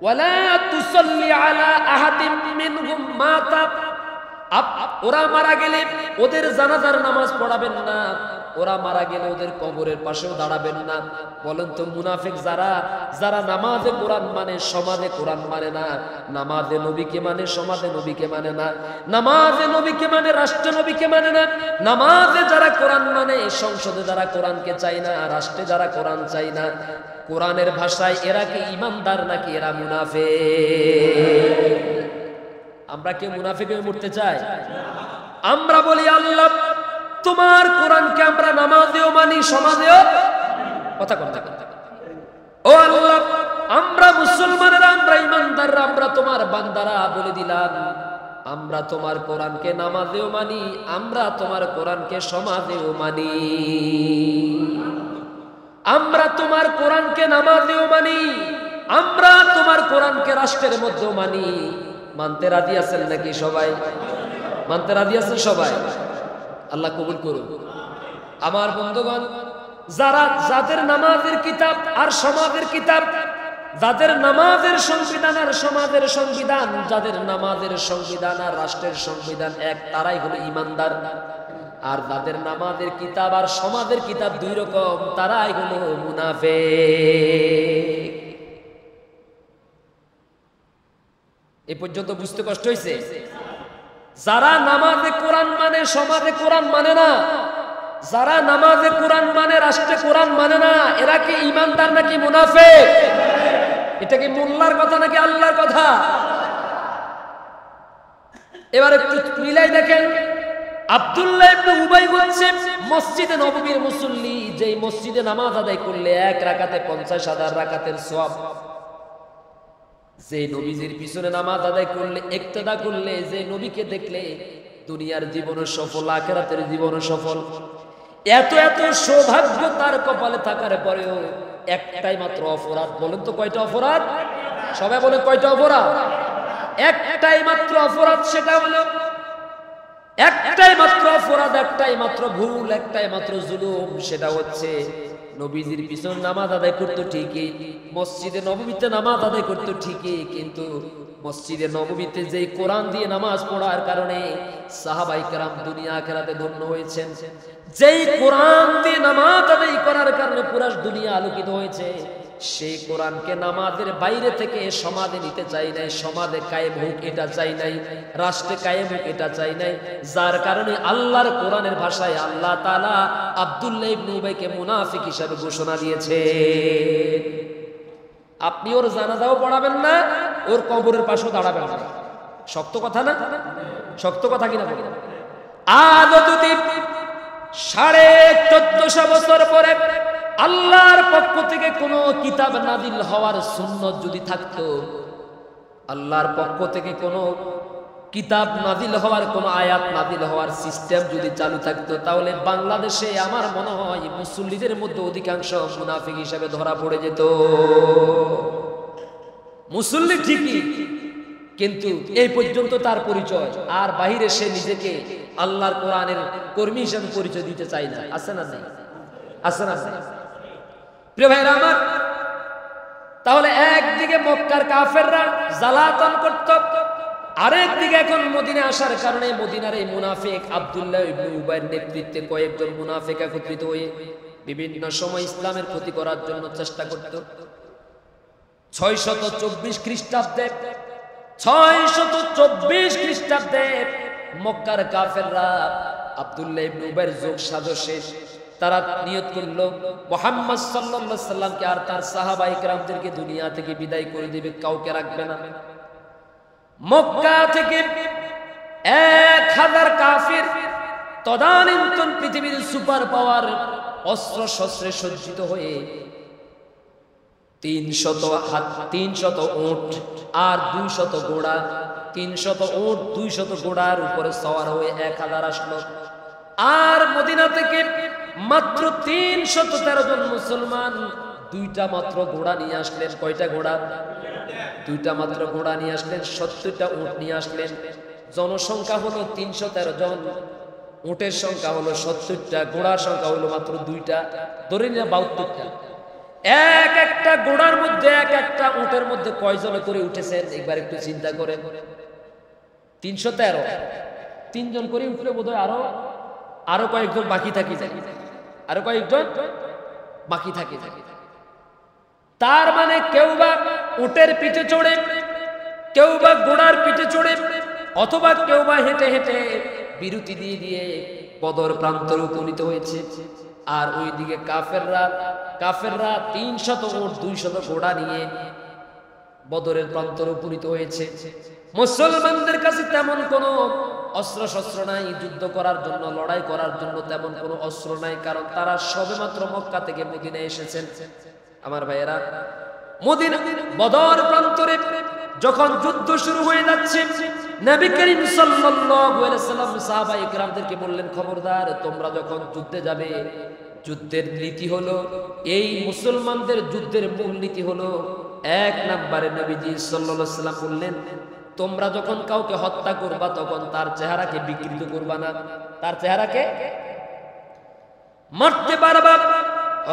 ওয়ালা তুসাল্লি আলা আহাদিম মিনহুম মাতা, ওরা মারা গেলে ওদের জানাজার নামাজ পড়াবেন না, ওরা মারা গেলে ওদের কবরের পাশেও দাঁড়াবেন না। বলেন তো, মুনাফিক যারা, যারা নামাজে কোরআন মানে, সমাজে কোরআন মানে না, নামাজে নবীকে মানে, সমাজে নবীকে মানে না, নামাজে নবীকে মানে, রাষ্ট্র নবীকে মানে না, নামাজে যারা কোরআন মানে, সংসদে যারা কোরআনকে চাই না, রাষ্ট্রে যারা কোরআন চাই না, কোরআনের ভাষায় এরা কি ইমানদার নাকি এরা মুনাফিক? আমরা কেউ মুনাফিক হয়ে মরতে চাই? আমরা বলি, আল্লাহ তোমার কোরআনকে আমরা নামাজেও মানি, সমাজেও, কথা কথা, ও আল্লাহ আমরা মুসলমানেরা, আমরা ইমানদাররা, আমরা তোমার বান্দারা, বলে দিলাম, আমরা তোমার কোরআনকে নামাজেও মানি, আমরা তোমার কোরআনকে সমাজেও মানি, আমরা তোমার কোরআনকে নামাজেও মানি, আমরা তোমার কোরআনকে রাষ্ট্রের মধ্যেও মানি। মানতে রাজি আছেন নাকি সবাই? মানতে রাজি আছেন সবাই? আল্লাহ কবুল করুন। আমার বন্ধুগণ, যাদের নামাজের কিতাব আর সমাজের কিতাব, যাদের নামাজের সংবিধান আর সমাজের সংবিধান, যাদের নামাজের সংবিধান আর রাষ্ট্রের সংবিধান এক, তারাই হলো ইমানদার। আর যাদের নামাজের কিতাব আর সমাজের কিতাব দুই রকম, তারাই হলো মুনাফিক। এই পর্যন্ত বুঝতে কষ্ট হয়েছে? যারা নামাজে কোরআন মানে, সমাজে কোরআন মানে না, যারা নামাজে কোরআন মানে, রাষ্ট্রে কোরআন মানে না, এরা কি ইমানদার নাকি মুনাফিক? এটা কি মোল্লার কথা নাকি আল্লাহর কথা? এবার একটু মিলাই দেখেন, আব্দুল্লাহ ইবনে উবাই হচ্ছে মসজিদে নববীর মুসল্লি, যেই মসজিদে নামাজ আদায় করলে এক রাকাতে 50,000 রাকাতের সওয়াব, যে নবীজির পিছনে নামাজ আদায় করলে, ইক্তেদা করলে, যে নবীকে দেখলে দুনিয়ার জীবন সফল, আখিরাতের জীবন সফল, এত এত সৌভাগ্য তার কপালে থাকার পরেও একটাই মাত্র অপরাধ। বলেন তো কয়টা অপরাধ? সবাই বলেন কয়টা অপরাধ? একটাই মাত্র অপরাধ, সেটা হলো একটাই মাত্র অপরাধ, একটাই মাত্র ভুল, একটাই মাত্র জুলুম, সেটা হচ্ছে নবীজির পিছনে নামাজ আদায় করতো ঠিকই, মসজিদে নববীতে নামাজ আদায় করতো ঠিকই, কিন্তু মসজিদে নববীতে যেই কোরআন দিয়ে নামাজ পড়ার কারণে সাহাবায়ে কেরাম দুনিয়া আখিরাতে ধন্য হয়েছেন, যেই কোরআন দিয়ে নামাজ আদায় করার কারণে পুরো দুনিয়া আলোকিত হয়েছে, সেই কোরআনকে নামাজের বাইরে থেকে সমাজে নিতে চাই নাই, সমাজে কায়েম হোক এটা চাই নাই, রাষ্ট্রে কায়েম হোক এটা চাই নাই, যার কারণে আল্লাহর কোরআনের ভাষায় আল্লাহ তাআলা আব্দুল্লাহ ইবনে উবাইকে মুনাফিক হিসেবে ঘোষণা দিয়েছে। আপনি ওর জানাজাও পড়াবেন না, ওর কবরের পাশেও দাঁড়াবেন না। শক্ত কথা না? শক্ত কথা কিনা বলি? আজ যদি 1450 বছর পরে আল্লাহর পক্ষ থেকে কোনো কিতাব নাজিল হওয়ার সুন্নত যদি থাকতো, আল্লাহর পক্ষ থেকে কোনো কিতাব নাজিল হওয়ার কোন আয়াত নাজিল হওয়ার সিস্টেম যদি চালু থাকতো তাহলে বাংলাদেশে আমার মনে হয় মুসল্লিদের মধ্যে অধিকাংশ মুনাফিক হিসেবে ধরা পড়ে যেত। মুসল্লি ঠিকই, কিন্তু এই পর্যন্ত তার পরিচয়, আর বাহিরে সে নিজেকে আল্লাহর কোরআনের কর্মী হিসেবে পরিচয় দিতে চায় না। আছে না নাই? আছে না? প্রিয় ভাইরা আমার, তাহলে একদিকে মক্কার কাফেররা জ্বালাতন করত, আরেকদিকে এখন মদিনা আসার কারণে মদিনার এই মুনাফিক আব্দুল্লাহ ইবনে উবাইয়ের নেতৃত্বে কয়েকজন মুনাফিক একত্রিত হয়ে বিভিন্ন সময় ইসলামের ক্ষতি করার জন্য চেষ্টা করত। 624 খ্রিস্টাব্দে 624 খ্রিস্টাব্দে মক্কার কাফেররা আব্দুল্লাহ ইবনে উবাইয়ের যোগ সাজসে তারা নিয়ত করল মুহাম্মদ সাল্লাল্লাহু আলাইহি সাল্লামকে আর তার সাহাবায়ে কেরামদেরকে দুনিয়া থেকে বিদায় করে দিবে, কাউকে রাখবে না। মক্কা থেকে 1000 কাফির তদানীন্তন পৃথিবীর সুপার পাওয়ার অস্ত্র শস্ত্রে সজ্জিত হয়ে 300 উট আর 200 ঘোড়া, 300 উট 200 ঘোড়ার উপরে সওয়ার হয়ে 1000 আসলো। আর মদিনা থেকে মাত্র 313 জন মুসলমান দুইটা মাত্র ঘোড়া নিয়ে আসলেন। কয়টা ঘোড়া? দুইটা মাত্র ঘোড়া নিয়ে আসলেন, 70টা উট নিয়ে আসলেন। জনসংখ্যা হলো 313 জন, উটের সংখ্যা হলো 70টা, ঘোড়ার সংখ্যা হলো মাত্র দুইটা, ধরে নিয়ে 72টা। এক একটা ঘোড়ার মধ্যে এক একটা উটের মধ্যে কয়জন করে উঠেছেন একবার একটু চিন্তা করেন। 313, 3 জন করে উঠলে বোধহয় আরো কয়েকজন বাকি থাকে, আরো কয়েকজন বাকি থাকে। তার মানে কেউ বা উটের পিঠে চড়ে, কেউ বা ঘোড়ার পিঠে চড়ে, অথবা কেউ বা হেঁটে হেঁটে বিরতি দিয়ে দিয়ে বদর প্রান্তরে উপনীত হয়েছে। আর ওইদিকে কাফেররা 300 উট 200 ঘোড়া নিয়ে বদরের প্রান্তরে উপনীত হয়েছে। মুসলমানদের কাছে তেমন কোনো অস্ত্র শস্ত্র নাই, যুদ্ধ করার জন্য, লড়াই করার জন্য তেমন কোনো অস্ত্র নাই, কারণ তারা সবেমাত্র মক্কা থেকে মদিনায় এসেছেন। আমার ভাইয়েরা, মদিনা বদর প্রান্তরে যখন যুদ্ধ শুরু হয়ে যাচ্ছে, নবী করিম সাল্লাল্লাহু আলাইহি সাল্লাম সাহাবায়ে কেরামদেরকে বললেন, খবরদার, তোমরা যখন যুদ্ধে যাবে, যুদ্ধের নীতি হলো এই, মুসলমানদের যুদ্ধের মূল নীতি হলো 1 নম্বরে নবীজি সাল্লাল্লাহু আলাইহি সাল্লাম বললেন, তোমরা যখন কাউকে হত্যা করবা তখন তার চেহারাকে বিকৃত করবা না, তার চেহারাকে মারতে পারবা।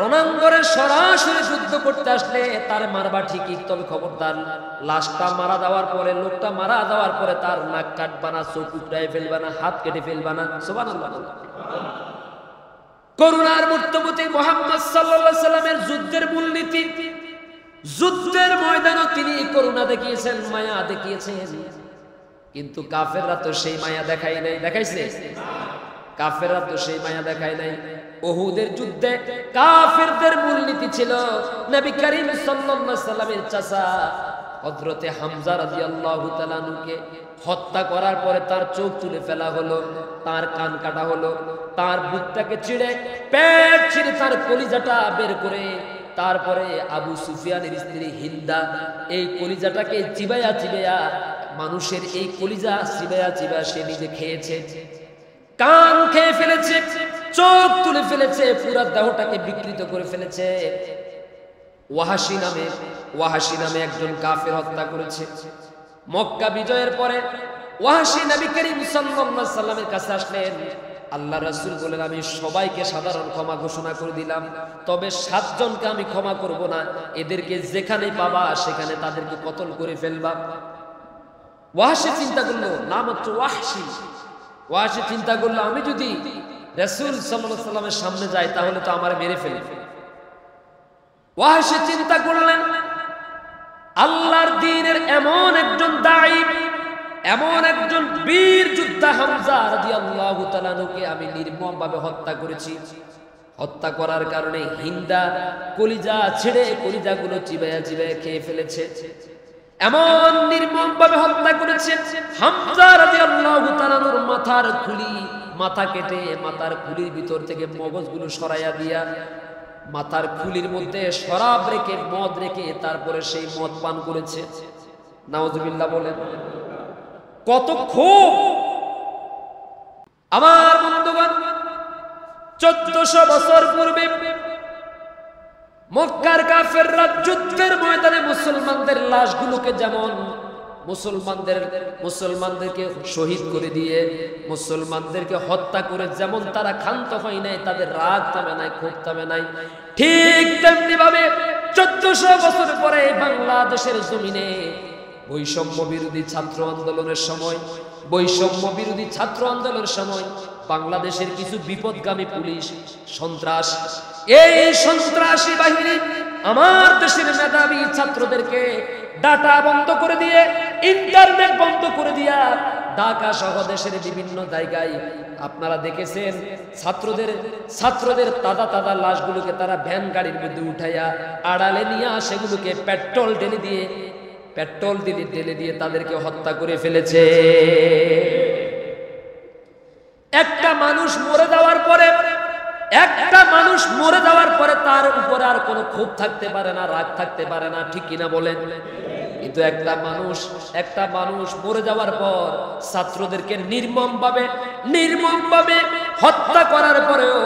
রণাঙ্গনে সরাসরি যুদ্ধ করতে আসলে তার মারবা ঠিকই, তবে খবরদার লাশটা মারা দেওয়ার পরে, লোকটা মারা দেওয়ার পরে তার নাক কাটবা না, চোখ উঠায় ফেলবা না, হাত কেটে ফেলবা না। সুবহানাল্লাহ। করুণার মূর্তিপতি মুহাম্মদ সাল্লাল্লাহু আলাইহি সাল্লামের যুদ্ধের মূলনীতি, যুদ্ধের ময়দানে তিনি করুণা দেখিয়েছেন, মায়া দেখিয়েছেন, কিন্তু কাফেররা তো সেই মায়া দেখায় নাই। দেখাইছে? কাফেররা তো সেই মায়া দেখায় নাই। উহুদের যুদ্ধে কাফেরদের মূলনীতি ছিল নবী করিম সাল্লাল্লাহু আলাইহি সাল্লামের চাচা হযরতে হামজা রাদিয়াল্লাহু তাআলা আনহুকে হত্যা করার পরে তার চোখ তুলে ফেলা হলো, তার কান কাটা হলো, তার বুকটাকে ছিঁড়ে, পেট ছিঁড়ে তার কলিজাটা বের করে, তারপরে আবু সুফিয়ানের স্ত্রী হিন্দা এই কলিজাটাকে চিবাইয়া চিবাইয়া, মানুষের এই কলিজা চিবাইয়া চিবাইয়া সে নিজে খেয়েছে, কান খেয়ে ফেলেছে, চোখ তুলে ফেলেছে, পুরো দেহটাকে বিকৃত করে ফেলেছে। ওয়াহাশি নামে একজন কাফের হত্যা করেছে। মক্কা বিজয়ের পরে ওয়াহাশি নবী করিম সাল্লাল্লাহু আলাইহি সাল্লামের কাছে আসলেন। আল্লাহ রাসূল বলেন, আমি সবাইকে সাধারণ ক্ষমা ঘোষণা করে দিলাম, তবে 7 জনকে আমি ক্ষমা করব না, এদেরকে যেখানে পাবা সেখানে তাদেরকে কতল করে ফেলবা। ওয়াহাশি চিন্তা করলো, নাম হচ্ছে ওয়াহাশি চিন্তা করলো, আমি যদি রাসূল সাল্লাল্লাহু আলাইহি সাল্লামের সামনে যাই তাহলে তো আমার মেরে ফেলবে। ওয়াহাশি চিন্তা করলেন, আল্লাহর দ্বীনের এমন একজন দাঈ, এমন একজন বীর যোদ্ধা হামজা রাদিয়াল্লাহু তাআলা আনহুকে আমি নির্মমভাবে হত্যা করেছি। হত্যা করার কারণে হিন্দা কলিজা ছেড়ে কলিজাগুলো চিবাইয়া চিবাইয়া খেয়ে ফেলেছে। এমন নির্মমভাবে হত্যা করেছে, হামজা রাদিয়াল্লাহু তাআলা আনহুর মাথার খুলি, মাথা কেটে মাথার খুলির ভিতর থেকে মগজগুলো সরাইয়া দিয়া মাথার খুলির মধ্যে শরাব রেখে, মদ রেখে তারপরে সেই মদ পান করেছে। নাউজুবিল্লাহ বলেন। কত ক্ষোভ। আমার বন্ধুগণ, 1400 বছর পূর্বে মক্কার কাফেররা যুদ্ধের ময়দানে মুসলমানদের লাশগুলোকে যেমন মুসলমানদেরকে শহীদ করে দিয়ে মুসলমানদেরকে হত্যা করে যেমন তারা ক্ষান্ত হয় নাই, তাদের রাগ থামে নাই, ক্ষোভ থামে নাই, ঠিক তেমনি ভাবে 1400 বছর পরে বাংলাদেশের জমিনে বৈষম্য বিরোধী ছাত্র আন্দোলনের সময় বাংলাদেশের কিছু বিপদগামী পুলিশ সন্ত্রাস, এই সন্ত্রাসী বাহিনী আমার দেশের মেধাবী ছাত্রদেরকে ডাটা বন্ধ করে দিয়ে, ইন্টারনেট বন্ধ করে দিয়া ঢাকা সহ দেশের বিভিন্ন জায়গায় আপনারা দেখেছেন ছাত্রদের তাজা লাশগুলোকে তারা ভ্যান গাড়ির মধ্যে উঠাইয়া আড়ালে নিয়ে সেগুলোকে পেট্রোল ঢেলে দিয়ে তাদেরকে হত্যা করে ফেলেছে। একটা মানুষ মরে যাওয়ার পরে তার উপরে আর কোনো ক্ষোভ থাকতে পারে না, রাগ থাকতে পারে না, ঠিক কিনা বলেন? কিন্তু একটা মানুষ মরে যাওয়ার পর ছাত্রদেরকে নির্মমভাবে হত্যা করার পরেও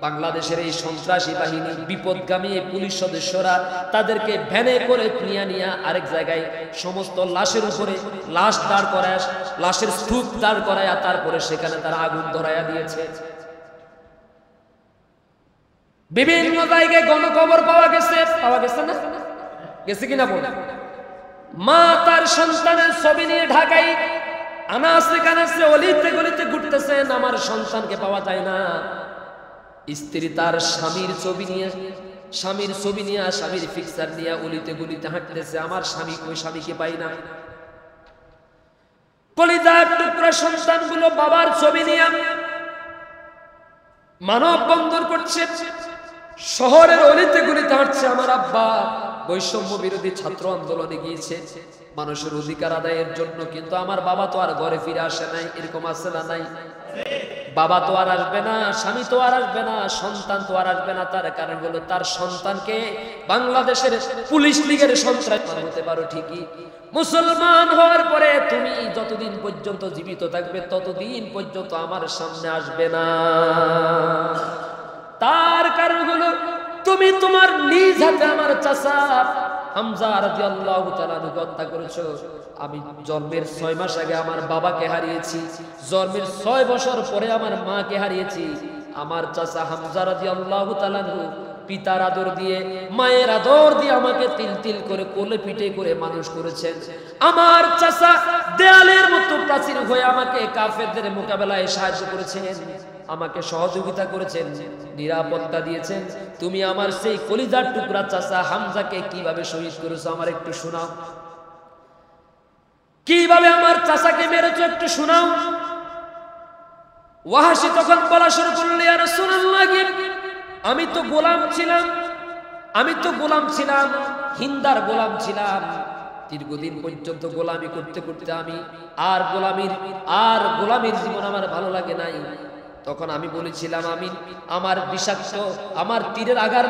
বাংলাদেশের এই সন্ত্রাসী বাহিনী, বিপদগামী এই পুলিশ সদস্যরা তাদেরকে ভ্যানে করে নিয়ে আরেক জায়গায় সমস্ত লাশের উপরে লাশ দাঁড় করায়, লাশের স্তূপ দাঁড় করায়, তারপরে সেখানে তারা আগুন ধরাইয়া দিয়েছে। বিভিন্ন জায়গায় গণকবর পাওয়া গেছে না? গেছে কিনা বল? মা তার সন্তানের ছবি নিয়ে ঢাকায় আনাচে কানাচে অলিতে গলিতে ঘুরতেছেন, আমার সন্তানকে পাওয়া যায় না। স্ত্রী তার স্বামীর ছবি নিয়ে স্বামীর পিকচার নিয়ে অলিতে গলিতে হাঁটতেছে, আমার স্বামী কই, স্বামীকে পাই না। কলিজার টুকরা সন্তানগুলো বাবার ছবি নিয়ে মানববন্ধন করছে, শহরের অলিতে গলিতে হাঁটছে, আমার আব্বা বৈষম্য বিরোধী ছাত্র আন্দোলনে গিয়েছে মানুষের অধিকার আদায়ের জন্য, কিন্তু আমার বাবা তো আর ঘরে ফিরে আসে নাই। এরকম আছে না নাই? বাবা তো আর আসবে না, স্বামী তো আর আসবে না, সন্তান তো আর আসবে না। তার কারণ হলো তার সন্তানকে বাংলাদেশের পুলিশ লীগের সন্ত্রাস হতে পারো ঠিকই, মুসলমান হওয়ার পরে তুমি যতদিন পর্যন্ত জীবিত থাকবে ততদিন পর্যন্ত আমার সামনে আসবে না। তার কারণ হলো তুমি তোমার নিজ হাতে আমার চাচা হামজা রাদিয়াল্লাহু তাআলা হত্যা করেছো। আমি জন্মের 6 মাস আগে আমার বাবাকে হারিয়েছি, জন্মের 6 বছর পরে আমার মাকে হারিয়েছি। আমার চাচা হামজা রাদিয়াল্লাহু তাআলা পিতার আদর দিয়ে, মায়ের আদর দিয়ে আমাকে তিল করে কোলে পিঠে করে মানুষ করেছেন। আমার চাচা দেয়ালের মতো প্রাচীর হয়ে আমাকে কাফেরদের মোকাবেলায় সাহায্য করেছেন, আমাকে সহযোগিতা করেছেন, নিরাপত্তা দিয়েছেন। তুমি আমার সেই কলিজার টুকরা চাচা হামজাকে কিভাবে শহীদ করেছো আমার একটু শোনাও। কিভাবে আমার চাচাকে মেরেছো একটু শোনাও। ওয়াহাশী তখন বলা শুরু করলো, ইয়া রাসূলুল্লাহ, আমি তো গোলাম ছিলাম, হিন্দার গোলাম ছিলাম। দীর্ঘদিন পর্যন্ত গোলামি করতে আমি গোলামির জীবন আমার ভালো লাগে নাই। তখন আমি বলেছিলাম, আমার তীরের আগার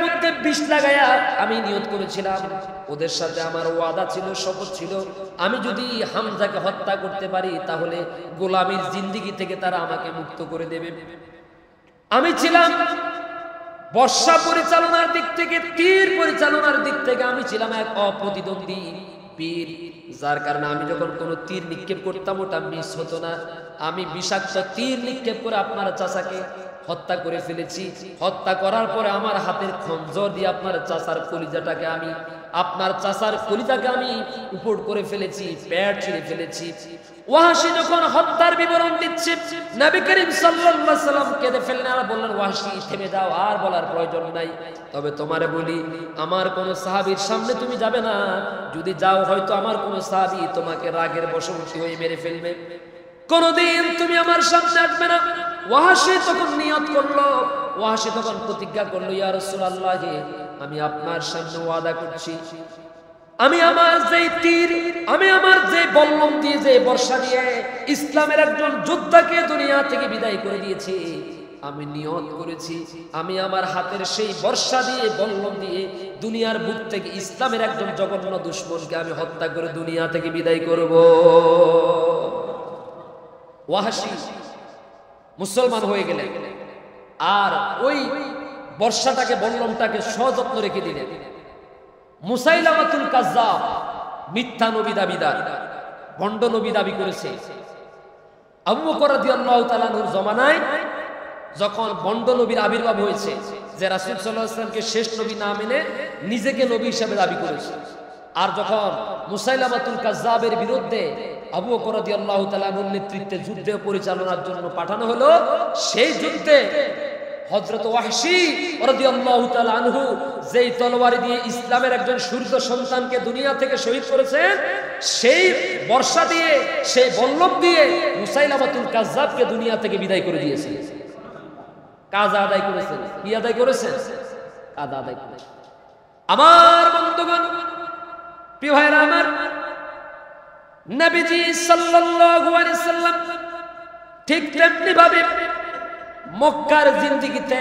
মধ্যে বিষ লাগাইয়া আমি নিয়ত করেছিলাম, ওদের সাথে আমার ওয়াদা ছিল, শপথ ছিল, আমি যদি হামজাকে হত্যা করতে পারি তাহলে গোলামির জিন্দেগি থেকে তারা আমাকে মুক্ত করে দেবে। আমি ছিলাম বর্ষা পরিচালনার দিক থেকে, তীর পরিচালনার দিক থেকে আমি ছিলাম এক অপ্রতিদ্বন্দ্বী বীর, যার কারণে আমি যখন কোনো তীর নিক্ষেপ করতাম ওটা মিস হতো না। আমি বিষাক্ত তীর নিক্ষেপ করে আপনার চাচাকে হত্যা করে ফেলেছি। হত্যা করার পরে আমার হাতের খঞ্জর দিয়ে আপনার চাচার কলিজাকে আমি উপর করে ফেলেছি, পেট ছিঁড়ে ফেলেছি। ওয়াহাশী যখন হত্যার বিবরণ দিচ্ছে, নবী করিম সাল্লাল্লাহু আলাইহি ওয়াসাল্লাম কেঁদে ফেললেন আর বললেন, ওয়াহাশী থেমে যাও, আর বলার প্রয়োজন নাই। তবে তোমারে বলি, আমার কোন সাহাবীর সামনে তুমি যাবে না। যদি যাও হয়তো আমার কোন সাহাবী তোমাকে রাগের বশবর্তী হয়ে মেরে ফেলবে। কোনদিন তুমি আমার সামনে আসবে না। ওয়াহাশী তখন নিয়ত করলো, ওয়াহাশী তখন প্রতিজ্ঞা করলো, ইয়া রাসূলুল্লাহ, আমি আপনার সামনে ওয়াদা করছি, আমি আমার যে বল্লম দিয়ে, যে বর্ষা দিয়ে ইসলামের একজন যোদ্ধাকে দুনিয়া থেকে বিদায় করে দিয়েছি, আমি নিয়ত করেছি আমি আমার হাতের সেই বর্ষা দিয়ে, বল্লম দিয়ে দুনিয়ার বুক থেকে ইসলামের একজন জঘন্য দুশমনকে আমি হত্যা করে দুনিয়া থেকে বিদায় করব। ওয়াহাশী মুসলমান হয়ে গেলেন, আর ওই বর্ষাটাকে বল্লমটাকে সযত্ন রেখে দিলেন। মুসাইলামাতুল কাজ্জাব মিথ্যা নবী দাবিদার, ভণ্ড নবী দাবি করেছে। আবু বকর রাদিয়াল্লাহু তাআলা আনহুর জমানায় যখন ভণ্ড নবীর আবির্ভাব হয়েছে, যে রাসূল সাল্লাল্লাহু আলাইহি ওয়াসাল্লামকে শেষ নবী না মেনে নিজেকে নবী হিসেবে দাবি করেছে, আর যখন মুসাইলামাতুল কাজ্জাবের বিরুদ্ধে আবু বকর রাদিয়াল্লাহু তাআলা আনহুর নেতৃত্বে যুদ্ধ পরিচালনার জন্য পাঠানো হলো, সেই যুদ্ধে হযরত ওয়াহশী রাদিয়াল্লাহু তাআলা আনহু যেই তলোয়ার দিয়ে ইসলামের একজন সূর্য সন্তানকে দুনিয়া থেকে শহীদ করেছেন, সেই বর্ষা দিয়ে, সেই বল্লম দিয়ে মুসাইলামাতুল কাজ্জাবকে দুনিয়া থেকে বিদায় করে দিয়েছেন। কাজ আদায় করেছেন। কি আদায় করেছেন? কাজ আদায় করেছেন। আমার বন্ধুগণ, প্রিয় ভাইরা আমার, নবীজি সাল্লাল্লাহু আলাইহি সাল্লাম ঠিক তেমনি ভাবে মক্কার জিন্দেগিতে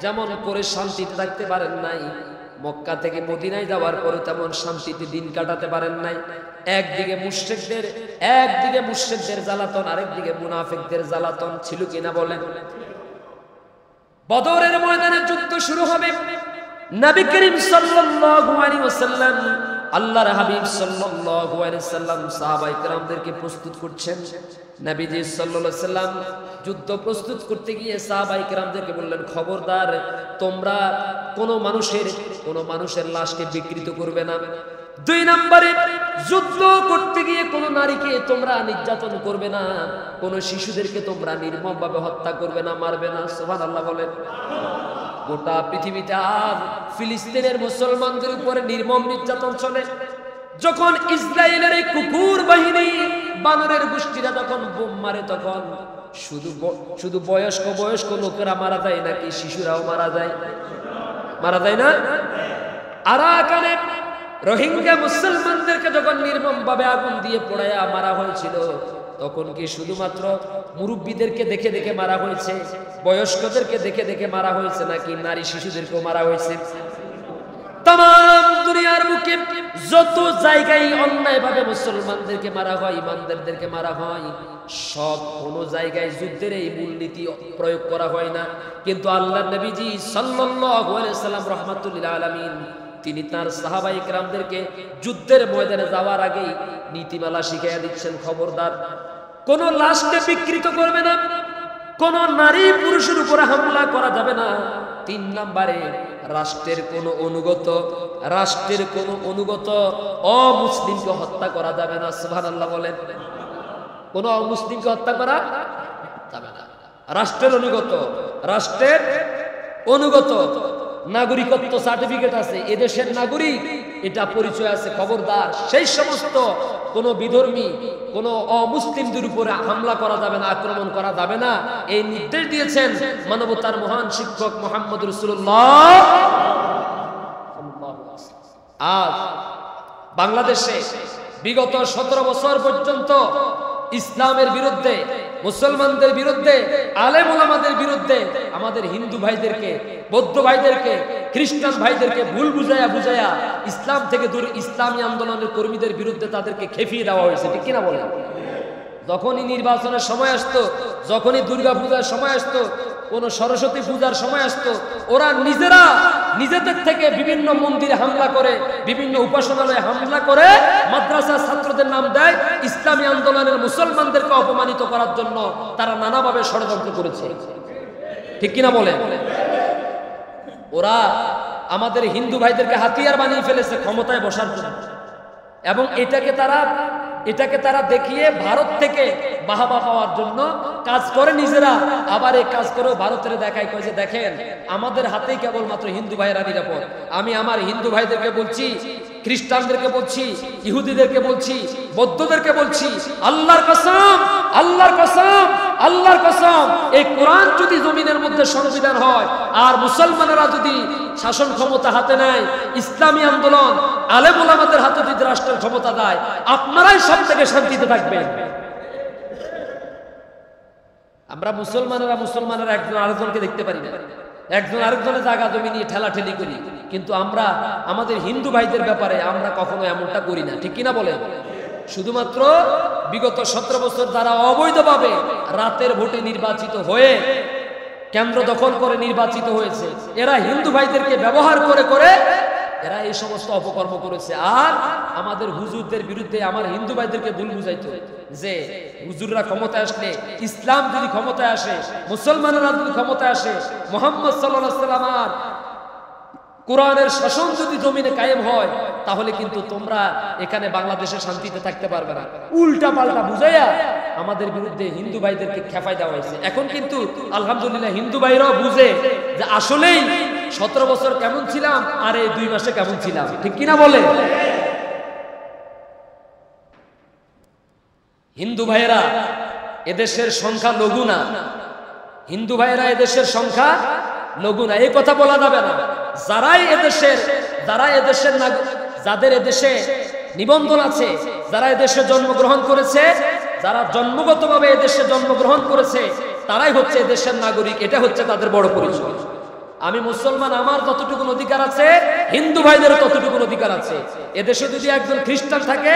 যেমন করে শান্তিতে থাকতে পারেন নাই, মক্কা থেকে মদিনায় যাওয়ার পরে তেমন শান্তিতে দিন কাটাতে পারেন নাই। একদিকে মুশরিকদের জ্বালাতন, আরেকদিকে মুনাফিকদের জ্বালাতন ছিল কিনা বলেন? বদরের ময়দানে যুদ্ধ শুরু হবে। নবী করিম সাল্লাল্লাহু আলাইহি ওয়াসাল্লাম, আল্লাহর হাবিব সাল্লাল্লাহু আলাইহি ওয়াসাল্লাম সাহাবায়ে কেরামদেরকে প্রস্তুত করছেন। নবীজি সাল্লাল্লাহু আলাইহি ওয়াসাল্লাম যুদ্ধ প্রস্তুত করতে গিয়ে সাহাবায়ে কেরামদেরকে বললেন, খবরদার, তোমরা কোনো মানুষের লাশকে বিকৃত করবে না। 2 নম্বরে, যুদ্ধ করতে গিয়ে কোনো নারীকে তোমরা নির্যাতন করবে না, কোনো শিশুদেরকে তোমরা নির্মমভাবে হত্যা করবে না, মারবে না। সুবহানাল্লাহ বলেন। গোটা পৃথিবীতে আজ ফিলিস্তিনের মুসলমানদের উপরে নির্মম নির্যাতন চলে। যখন ইসরায়েলের এই কুকুর বাহিনী, বানরের গোষ্ঠীরা যখন বোম মারে, তখন শুধু বয়স্ক লোকেরা মারা যায় নাকি শিশুরাও মারা যায় না? আরাকানে রোহিঙ্গা মুসলমানদেরকে যখন নির্মম ভাবে আগুন দিয়ে পোড়ায়া মারা হয়েছিল, তখন কি শুধুমাত্র মুরব্বীদেরকে দেখে দেখে মারা হয়েছে, বয়স্কদেরকে দেখে দেখে মারা হয়েছে, নাকি নারী শিশুদেরকেও মারা হয়েছে? তাম দুনিয়ার বুকে যত জায়গায় অন্যায়ভাবে মুসলমানদেরকে মারা হয়, ইমানদারদেরকে মারা হয়, সব কোন জায়গায় যুদ্ধের এই মূলনীতি প্রয়োগ করা হয় না। কিন্তু আল্লাহর নবীজি সাল্লাল্লাহু আলাইহি সাল্লাম রাহমাতুল লিল আলামিন, তিনি তার সাহাবায়ে কেরামদেরকে যুদ্ধের ময়দানে যাওয়ার আগেই নীতিমালা শিখিয়ে দিচ্ছেন। খবরদার, কোন লাশকে বিকৃত করবে না, কোন নারী পুরুষের উপরে হামলা করা যাবে না। 3 নম্বরে, রাষ্ট্রের কোন অনুগত অমুসলিমকে হত্যা করা যাবে না। সুবহানাল্লাহ বলেন। কোন অমুসলিমকে হত্যা করা যাবে না। রাষ্ট্রের অনুগত নাগরিকত্ব সার্টিফিকেট আছে, এদেশের নাগরিক, এটা পরিচয় আছে। খবরদার, সেই সমস্ত কোন বিধর্মী, কোন অমুসলিমদের উপরে হামলা করা যাবে না, আক্রমণ করা যাবে না। এই নির্দেশ দিয়েছেন মানবতার মহান শিক্ষক মুহাম্মদ রাসূলুল্লাহ। আজ বাংলাদেশে বিগত 17 বছর পর্যন্ত ইসলামের বিরুদ্ধে, মুসলমানদের বিরুদ্ধে, আলেম ওলামাদের বিরুদ্ধে আমাদের হিন্দু ভাইদেরকে, বৌদ্ধ ভাইদেরকে, খ্রিস্টান ভাইদেরকে ভুল বুঝায়া ইসলাম থেকে দূরে ইসলামী আন্দোলনের কর্মীদের বিরুদ্ধে তাদেরকে খেপিয়ে দেওয়া হয়েছে। ঠিক কিনা বলেন? যখনই নির্বাচনের সময় আসতো, যখনই দুর্গা পূজার সময় আসতো, কোন সরস্বতী পূজার সময় আসতো, ওরা নিজেদের থেকে বিভিন্ন মন্দিরে হামলা করে, বিভিন্ন উপাসনালয়ে হামলা করে, মাদ্রাসার ছাত্রদের নাম দেয়, ইসলামী আন্দোলনের মুসলমানদেরকে অপমানিত করার জন্য তারা নানাভাবে ষড়যন্ত্র করেছে। ঠিক কিনা বলেন? ওরা আমাদের হিন্দু ভাইদেরকে হাতিয়ার বানিয়ে ফেলেছে ক্ষমতায় বসার জন্য, এবং এটাকে তারা দেখিয়ে ভারত থেকে বাহবা পাওয়ার জন্য কাজ করে নিজেরা, আবার এই কাজ করেও ভারতের দেখায়, কয় যে দেখেন আমাদের হাতেই কেবলমাত্র হিন্দু ভাইয়েরা নিরাপদ। আমি আমার হিন্দু ভাইদেরকে বলছি, খ্রিস্টানদেরকে বলছি, ইহুদিদেরকে বলছি, বৌদ্ধদেরকে বলছি, আল্লাহর কসম, এই কোরআন যদি জমিনের মধ্যে সংবিধান হয়, আর মুসলমানেরা যদি শাসন ক্ষমতা হাতে নেয়, ইসলামী আন্দোলন আলেম ওলামাদের হাতে যদি রাষ্ট্রের ক্ষমতা দেয়, আপনারাই সব থেকে শান্তিতে থাকবেন। আমরা মুসলমানেরা একজন আরেকজনকে দেখতে পারি না। একজন আরেকজনের জায়গা জমি নিয়ে ঠেলাঠেলি করি, কিন্তু আমরা আমাদের হিন্দু ভাইদের ব্যাপারে আমরা কখনো এমনটা করি না, ঠিক কিনা বলে? শুধুমাত্র বিগত 17 বছর যারা অবৈধভাবে রাতের ভোটে নির্বাচিত হয়ে কেন্দ্র দখল করে নির্বাচিত হয়েছে, এরা হিন্দু ভাইদেরকে ব্যবহার করে করে এরা এই সমস্ত অপকর্ম করেছে। আর আমাদের হুজুরদের বিরুদ্ধে আমার হিন্দু ভাইদেরকে ভুল বুঝাইতো যে হুজুররা ক্ষমতায় আসলে, ইসলাম যদি ক্ষমতায় আসে, মুসলমানরা যদি ক্ষমতায় আসে, মুহাম্মদ সাল্লাল্লাহু আলাইহি ওয়াসাল্লাম আর কোরআনের শাসন যদি জমিনে কায়েম হয়, তাহলে কিন্তু তোমরা এখানে বাংলাদেশে শান্তিতে থাকতে পারবে না। উল্টা পাল্টা বুঝাইয়া আমাদের বিরুদ্ধে হিন্দু ভাইদেরকে খেপাই দেওয়া হয়েছে। এখন কিন্তু আলহামদুলিল্লাহ হিন্দু ভাইরাও বুঝে যে আসলেই 17 বছর কেমন ছিলাম আর এই 2 মাসে কেমন ছিলাম, ঠিক কিনা বলে? হিন্দু ভাইয়েরা এদেশের সংখ্যা লঘু না, হিন্দু ভাইয়েরা এদেশের সংখ্যা লঘু না, এই কথা বলা যাবে না। যারা এদেশের যাদের এদেশে নিবন্ধন আছে, যারা এদেশে জন্মগ্রহণ করেছে, যারা জন্মগতভাবে এদেশে জন্মগ্রহণ করেছে, তারাই হচ্ছে এদেশের নাগরিক। এটা হচ্ছে তাদের বড় পরিচয়। আমি মুসলমান, আমার যতটুকু অধিকার আছে হিন্দু ভাইদেরও ততটুকু অধিকার আছে। এদেশে যদি একজন খ্রিস্টান থাকে,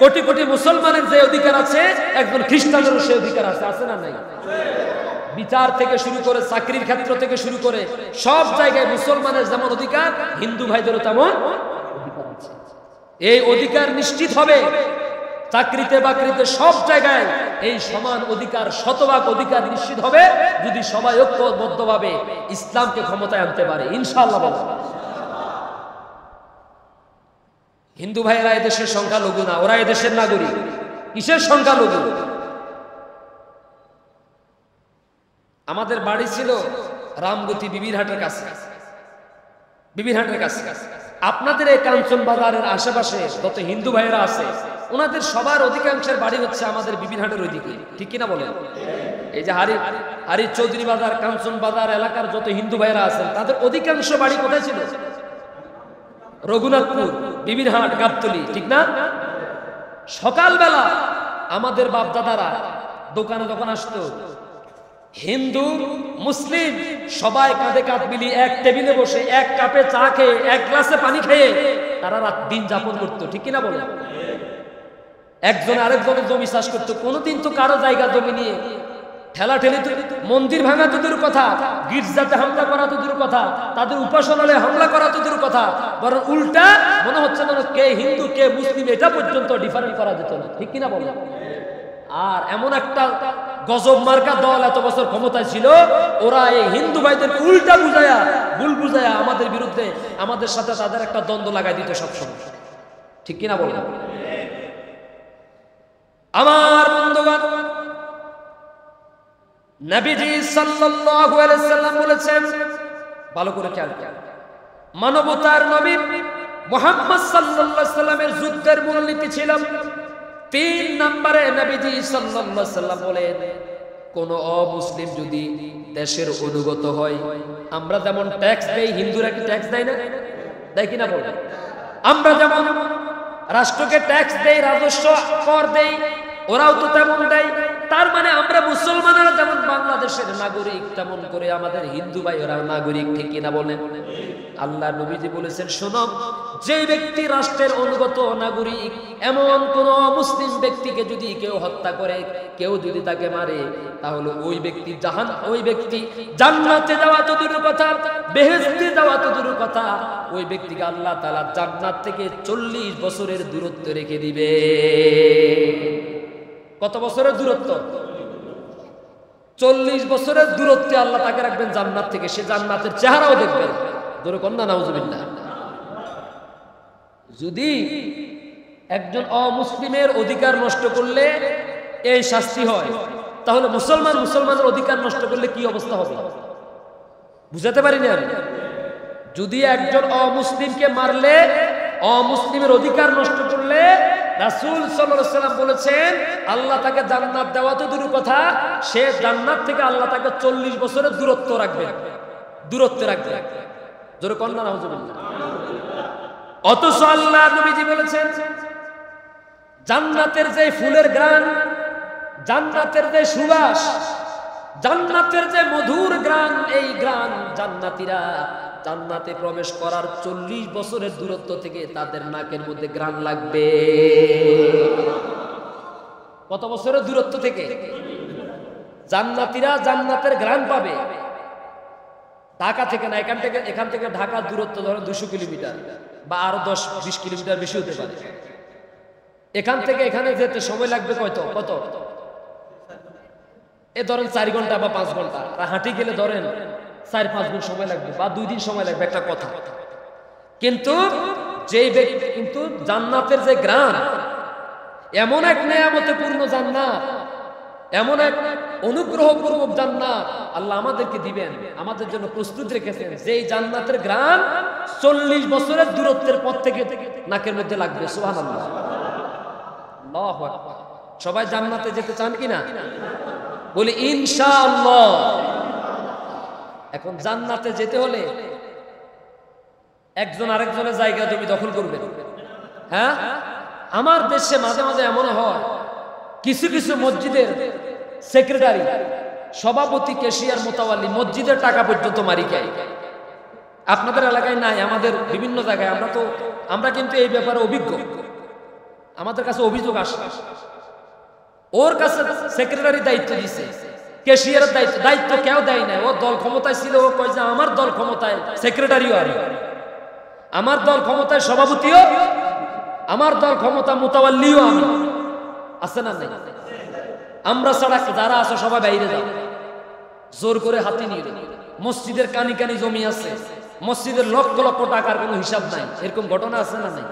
কোটি কোটি মুসলমানের যে অধিকার আছে একজন খ্রিস্টানেরও সে অধিকার আছে, আছে না নাই? বিচার থেকে শুরু করে চাকরির ক্ষেত্র থেকে শুরু করে সব জায়গায় মুসলমানের যেমন অধিকার, হিন্দু ভাইদেরও তেমন অধিকার আছে। এই অধিকার নিশ্চিত হবে চাকরিতে বাকরিতে সব জায়গায় এই সমান অধিকার, শতভাগ অধিকার নিশ্চিত হবে যদি সবাই ঐক্যবদ্ধভাবে ইসলামকে ক্ষমতায় আনতে পারে, ইনশাআল্লাহ। হিন্দু ভাইয়েরা এদেশের সংখ্যালঘু না, ওরা এদেশের নাগরিক। কিসের সংখ্যালঘু? আমাদের বাড়ি ছিল রামগতি বিবিরহাটের কাছে, বিবিরহাটের কাছে। আপনাদের এই কাঞ্চন বাজারের আশেপাশে যত হিন্দু ভাইয়েরা আছে, ওনাদের সবার অধিকাংশের বাড়ি হচ্ছে আমাদের বিবিরহাটের ওইদিকে, ঠিক কিনা বলেন? এই যে হারি চৌধুরী বাজার, কাঞ্চন বাজার এলাকার যত হিন্দু ভাইয়েরা আছেন, তাদের অধিকাংশ বাড়ি কোথায় ছিল? রঘুনাথপুর, বিবিরহাট, গাবতলী, ঠিক না? সকালবেলা আমাদের বাপ দাদারা দোকানে যখন আসতো, হিন্দু মুসলিম সবাই কাঁধে কাঁধ মিলিয়ে এক টেবিলে বসে এক কাপে চা খেয়ে এক গ্লাসে পানি খেয়ে তারা রাত দিন যাপন করতো, ঠিক কিনা বলে? একজন আরেকজনের জমি চাষ করতো। কোনোদিন তো কারো জায়গা জমি নিয়ে ঠেলাঠেলি, মন্দির ভাঙা তো দূর কথা, গির্জাতে হামলা করা তো দূর কথা, তাদের উপাসনালয়ে হামলা করা তো দূর কথা, বরং উল্টা মনে হচ্ছে যেন কে হিন্দু কে মুসলিম এটা পর্যন্ত ডিফারেন্ট করা যেত না, ঠিক কিনা বলে? আর এমন একটা গজব মার্কা দল এত বছর ক্ষমতায় ছিল, ওরা এই হিন্দু ভাইদেরকে উল্টা বুঝায়া, ভুল বুঝায়া আমাদের বিরুদ্ধে, আমাদের সাথে তাদের একটা দ্বন্দ্ব লাগাই দিত সবসময়, ঠিক কিনা বলে? আমার বন্ধুগণ, নবীজি সাল্লাল্লাহু আলাইহি সাল্লাম বলেছেন, ভালো করে খেয়াল করেন, মানবতার নবী মুহাম্মদ সাল্লাল্লাহু আলাইহি সাল্লামের যুদ্ধের মূলনীতি ছিল 3 নম্বরে। নবীজি সাল্লাল্লাহু আলাইহি সাল্লাম বলেন, কোন অমুসলিম যদি দেশের অনুগত হয়, আমরা যেমন ট্যাক্স দেই, হিন্দুরা কি ট্যাক্স দেয় না? দেয় কিনা বলে? আমরা যেমন রাষ্ট্রকে ট্যাক্স দেই, রাজস্ব কর দেই, ওরাও তো তেমন দেয়। তার মানে আমরা মুসলমানরা যেমন বাংলাদেশের নাগরিক, তেমন করে আমাদের হিন্দু ভাইয়েরাও নাগরিক, ঠিক কিনা বলেন? আল্লাহ নবীজি বলেছেন, শোনো, যে ব্যক্তি রাষ্ট্রের অনুগত নাগরিক, এমন কোন মুসলিম ব্যক্তিকে যদি কেউ হত্যা করে, কেউ যদি তাকে মারে, তাহলে ওই ব্যক্তি জান্নাতে যাওয়া তো দূরের কথা, বেহেশতে যাওয়া তো দূরের কথা, ওই ব্যক্তিকে আল্লাহ তাআলা জান্নাত থেকে 40 বছরের দূরত্ব রেখে দিবে। কত বছরের দূরত্ব? 40 বছরের দূরত্বে আল্লাহ তাকে রাখবেন জান্নাত থেকে। সে জান্নাতের চেহারাও দেখবেন। ধরে কন্যা নাউজুবিল্লাহ। যদি একজন অমুসলিমের অধিকার নষ্ট করলে এই শাস্তি হয়, তাহলে মুসলমানের অধিকার নষ্ট করলে কি অবস্থা হবে বুঝাতে পারি না আমি। যদি একজন অমুসলিমকে মারলে, অমুসলিমের অধিকার নষ্ট করলে, রাসূল সাল্লাল্লাহু আলাইহি ওয়াসাল্লাম বলেছেন, আল্লাহ তাকে জান্নাত দেওয়া তো দূরের কথা, সে জান্নাত থেকে আল্লাহ তাকে 40 বছরের দূরত্ব রাখবে। জোরে কন্যা নাউজুবিল্লাহ। অথচ আল্লাহ নবীজি বলেছেন, জান্নাতের যে ফুলের ঘ্রাণ, জান্নাতের যে সুবাস, জান্নাতের যে মধুর গ্রান, এই গ্রান জান্নাতীরা জান্নাতে প্রবেশ করার 40 বছরের দূরত্ব থেকে তাদের নাকের মধ্যে গ্রান লাগবে। কত বছরের দূরত্ব থেকে জান্নাতীরা জান্নাতের গ্রান পাবে? ঢাকা থেকে না, এখান থেকে ঢাকার দূরত্ব ধরো 200 কিলোমিটার বা আরো 10-20 কিলোমিটার বেশি হতে পারে। এখান থেকে এখানে যেতে সময় লাগবে কত? এ ধরেন 4 ঘন্টা বা 5 ঘন্টা, হাঁটি গেলে ধরেন 4-5 দিন সময় লাগবে বা 2 দিন সময় লাগবে, একটা কথা। কিন্তু যেই ব্যক্তি, কিন্তু জান্নাতের যে গ্রাম, এমন এক নেয়ামতে পূর্ণ জান্নাত, এমন এক অনুগ্রহপূর্বক জান্নাত আল্লাহ আমাদেরকে দিবেন, আমাদের জন্য প্রস্তুত রেখেছেন, যেই জান্নাতের গ্রাম 40 বছরের দূরত্বের পর থেকে নাকের মধ্যে লাগবে। সুবহানাল্লাহ, আল্লাহু আকবার। সবাই জান্নাতে যেতে চান কিনা? বলি ইনশাআল্লাহ। এখন জান্নাতে যেতে হলে একজন আরেকজনের জায়গা জমি দখল করবে। হ্যাঁ, আমার দেশে মাঝে মাঝে এমন হয়, কিছু কিছু মসজিদের সেক্রেটারি, সভাপতি, ক্যাশিয়ার, মোতাওয়াল্লি মসজিদের টাকা পর্যন্ত মারি খায়। আপনাদের এলাকায় নাই, আমাদের বিভিন্ন জায়গায় আমরা কিন্তু এই ব্যাপারে অভিজ্ঞ। আমাদের কাছে অভিযোগ আসে, ওর কাছে সেক্রেটারি দায়িত্ব দিছে, ক্যাশিয়ারের দায়িত্ব কেউ দেয় না। ও দল ক্ষমতায় ছিল, ও কয় যে আমার দল ক্ষমতায়, সেক্রেটারিও আমি, আমার দল ক্ষমতায়, সভাপতিও আমার দল ক্ষমতা, মোতাওয়াল্লিও আমি। আছে না নাই? আমরা ছাড়া যারা আছে সবাই বাইরে যাও, জোর করে হাতে নিয়ে। মসজিদের কানি কানি জমি আছে, মসজিদের লক্ষ লক্ষ টাকার কোনো হিসাব নাই, এরকম ঘটনা আছে না নাই?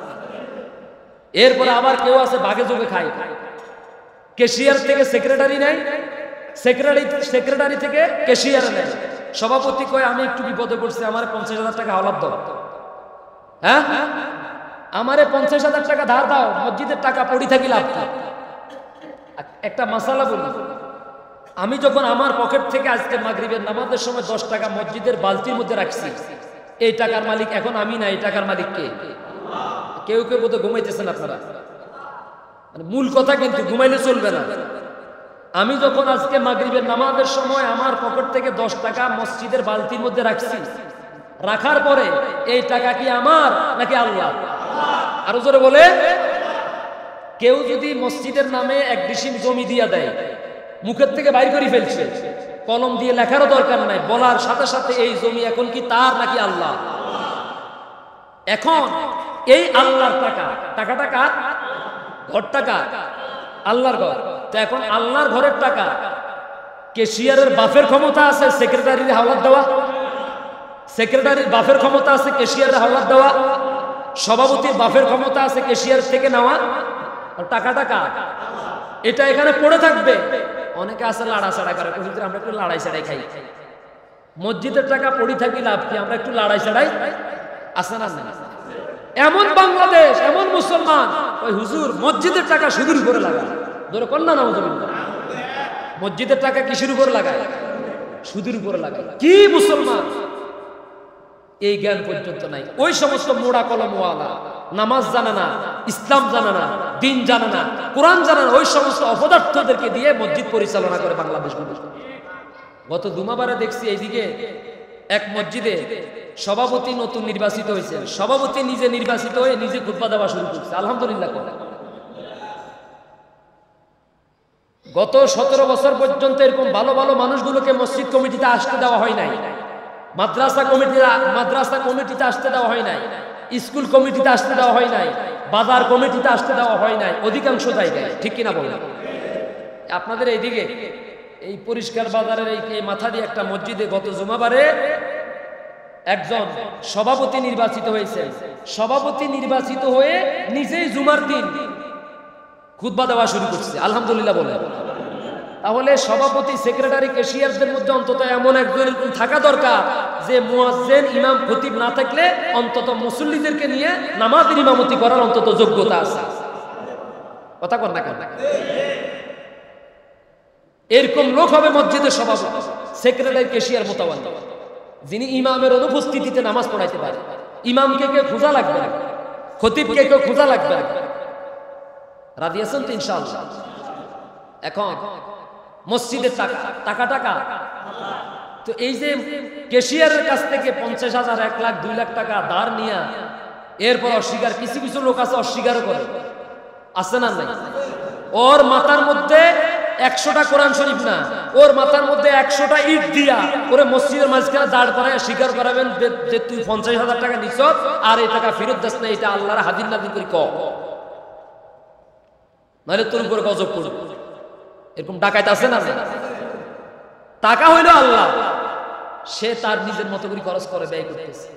এরপরে আবার কেউ আছে বাগে যোগে খায়, ক্যাশিয়ার থেকে সেক্রেটারি নেয়, সেক্রেটারি থেকে ক্যাশিয়ার নেয়। সভাপতি কয় আমি একটু বিপদে পড়ছি, আমার 50,000 টাকা হাওলাত দাও। হ্যাঁ, আমারে 50,000 টাকা ধার দাও, মসজিদের টাকা পড়ি থাকি লাভ কি? একটা মাসালা বলি, আমি যখন আমার পকেট থেকে আজকে মাগরিবের নামাজের সময় 10 টাকা মসজিদের বালতির মধ্যে রাখছি, এই টাকার মালিক এখন আমি না, এই টাকার মালিক কে? কেউ কেউ বোধ ঘুমাইতেছেন আপনারা, মানে মূল কথা কিন্তু ঘুমাইলে চলবে না। আমি যখন আজকে মাগরিবের নামাজের সময় আমার পকেট থেকে 10 টাকা মসজিদের বালতির মধ্যে রাখছি, রাখার পরে এই টাকা কি আমার নাকি আল্লাহ? আরো জোরে বলে। কেউ যদি মসজিদের নামে 1 ডিসিম জমি দিয়া দেয়, মুখের থেকে বাইর করে ফেলছে, কলম দিয়ে লেখারও দরকার নাই, বলার সাথে সাথে এই জমি এখন কি তার নাকি আল্লাহ? এখন এই আল্লাহর টাকাটা কার? ঘর টাকা, আল্লাহর ঘর। তো এখন আল্লাহর ঘরের টাকা, ক্যাশিয়ারের বাফের ক্ষমতা আছে সেক্রেটারির হাওলাত দেওয়া, সেক্রেটারির বাফের ক্ষমতা আছে ক্যাশিয়ারের হাওলাত দেওয়া, সভাপতির বাফের ক্ষমতা আছে ক্যাশিয়ার থেকে নেওয়া। টাকাটা কার? এটা এখানে পড়ে থাকবে। অনেকে আছে লাড়াছাড়া করে, আমরা একটু লড়াই ছাড়াই খাই। মসজিদের টাকা পড়ি থাকি লাভ কি? আমরা একটু লড়াই ছাড়াই আছে না? এমন বাংলাদেশ, এমন মুসলমান, ওই হুজুর মসজিদের টাকা সুদের উপরে লাগায়, ধরে কন্যা নাম, মসজিদের টাকা কিসের উপরে লাগায়? সুদের উপরে লাগায়। কি মুসলমান? এই জ্ঞান পর্যন্ত নাই। ওই সমস্ত মোড়া কলমওয়ালা, নামাজ জানে না, ইসলাম জানে না, দিন জানে না, কোরআন জানে না, ওই সমস্ত অপদার্থদেরকে দিয়ে মসজিদ পরিচালনা করে বাংলাদেশ। গত দুমাবারে দেখছি এইদিকে এক মসজিদে সভাপতি নতুন নির্বাচিত হয়েছে, সভাপতি নিজে নির্বাচিত হয়ে নিজে খুতবা দেওয়া শুরু করছে। আলহামদুলিল্লাহ। গত 17 বছর পর্যন্ত এরকম ভালো ভালো মানুষগুলোকে মসজিদ কমিটিতে আসতে দেওয়া হয় নাই, মাদ্রাসা কমিটিতে আসতে দেওয়া হয় নাই, স্কুল কমিটিতে আসতে দেওয়া হয় নাই, বাজার কমিটিতে আসতে দেওয়া হয় নাই, অধিকাংশ জায়গায়। ঠিক কিনা বলেন? আপনাদের এইদিকে এই পরিষ্কার বাজারের এই মাথা দিয়ে একটা মসজিদে গত জুমাবারে একজন সভাপতি নির্বাচিত হয়েছে। সভাপতি নির্বাচিত হয়ে নিজেই জুমার দিন খুতবা দেওয়া শুরু করছে। আলহামদুলিল্লাহ বলে। তাহলে সভাপতি, সেক্রেটারি, ক্যাশিয়ারদের মধ্যে অন্তত এমন একজন থাকা দরকার যে মুয়াজ্জিন, ইমাম, খতিব না থাকলে অন্তত মুসল্লিদেরকে নিয়ে নামাজের ইমামতি করার অন্তত যোগ্যতা আছে। কথা কর না কেন? এরকম লোক হবে মসজিদের সভাপতি, সেক্রেটারি, ক্যাশিয়ার, মোতাওয়াল্লি, যিনি ইমামের অনুপস্থিতিতে নামাজ পড়াইতে পারে। ইমামকে কেউ খোঁজা লাগবে না, খতিবকে কেউ খোঁজা লাগবে না। রাজি আছেন তো ইনশাআল্লাহ? এখন মসজিদের টাকা টাকা টাকা। তো এই যে ক্যাশিয়ারের কাছ থেকে 50,000, 1 লাখ, 2 লাখ টাকা ধার নিয়ে এরপর অস্বীকার, কিছু কিছু লোক আছে অস্বীকারও করে, আছে না নাই? ওর মাথার মধ্যে 100টা কোরআন শরীফ না, ওর মাথার মধ্যে 100টা ইট দিয়া ওরে মসজিদের মাঝখানে দাঁড় করায় স্বীকার করাবেন যে তুই 50,000 টাকা নিছ আর এই টাকা ফেরত দাস না, এটা আল্লাহর হাজির নাজির করি ক, নাহলে তোর উপরে গজব করবে। এরকম ডাকাইতে আছে না? টাকা হইলো আল্লাহ, সে তার নিজের মতো করে খরচ করে ব্যয় করতেছে।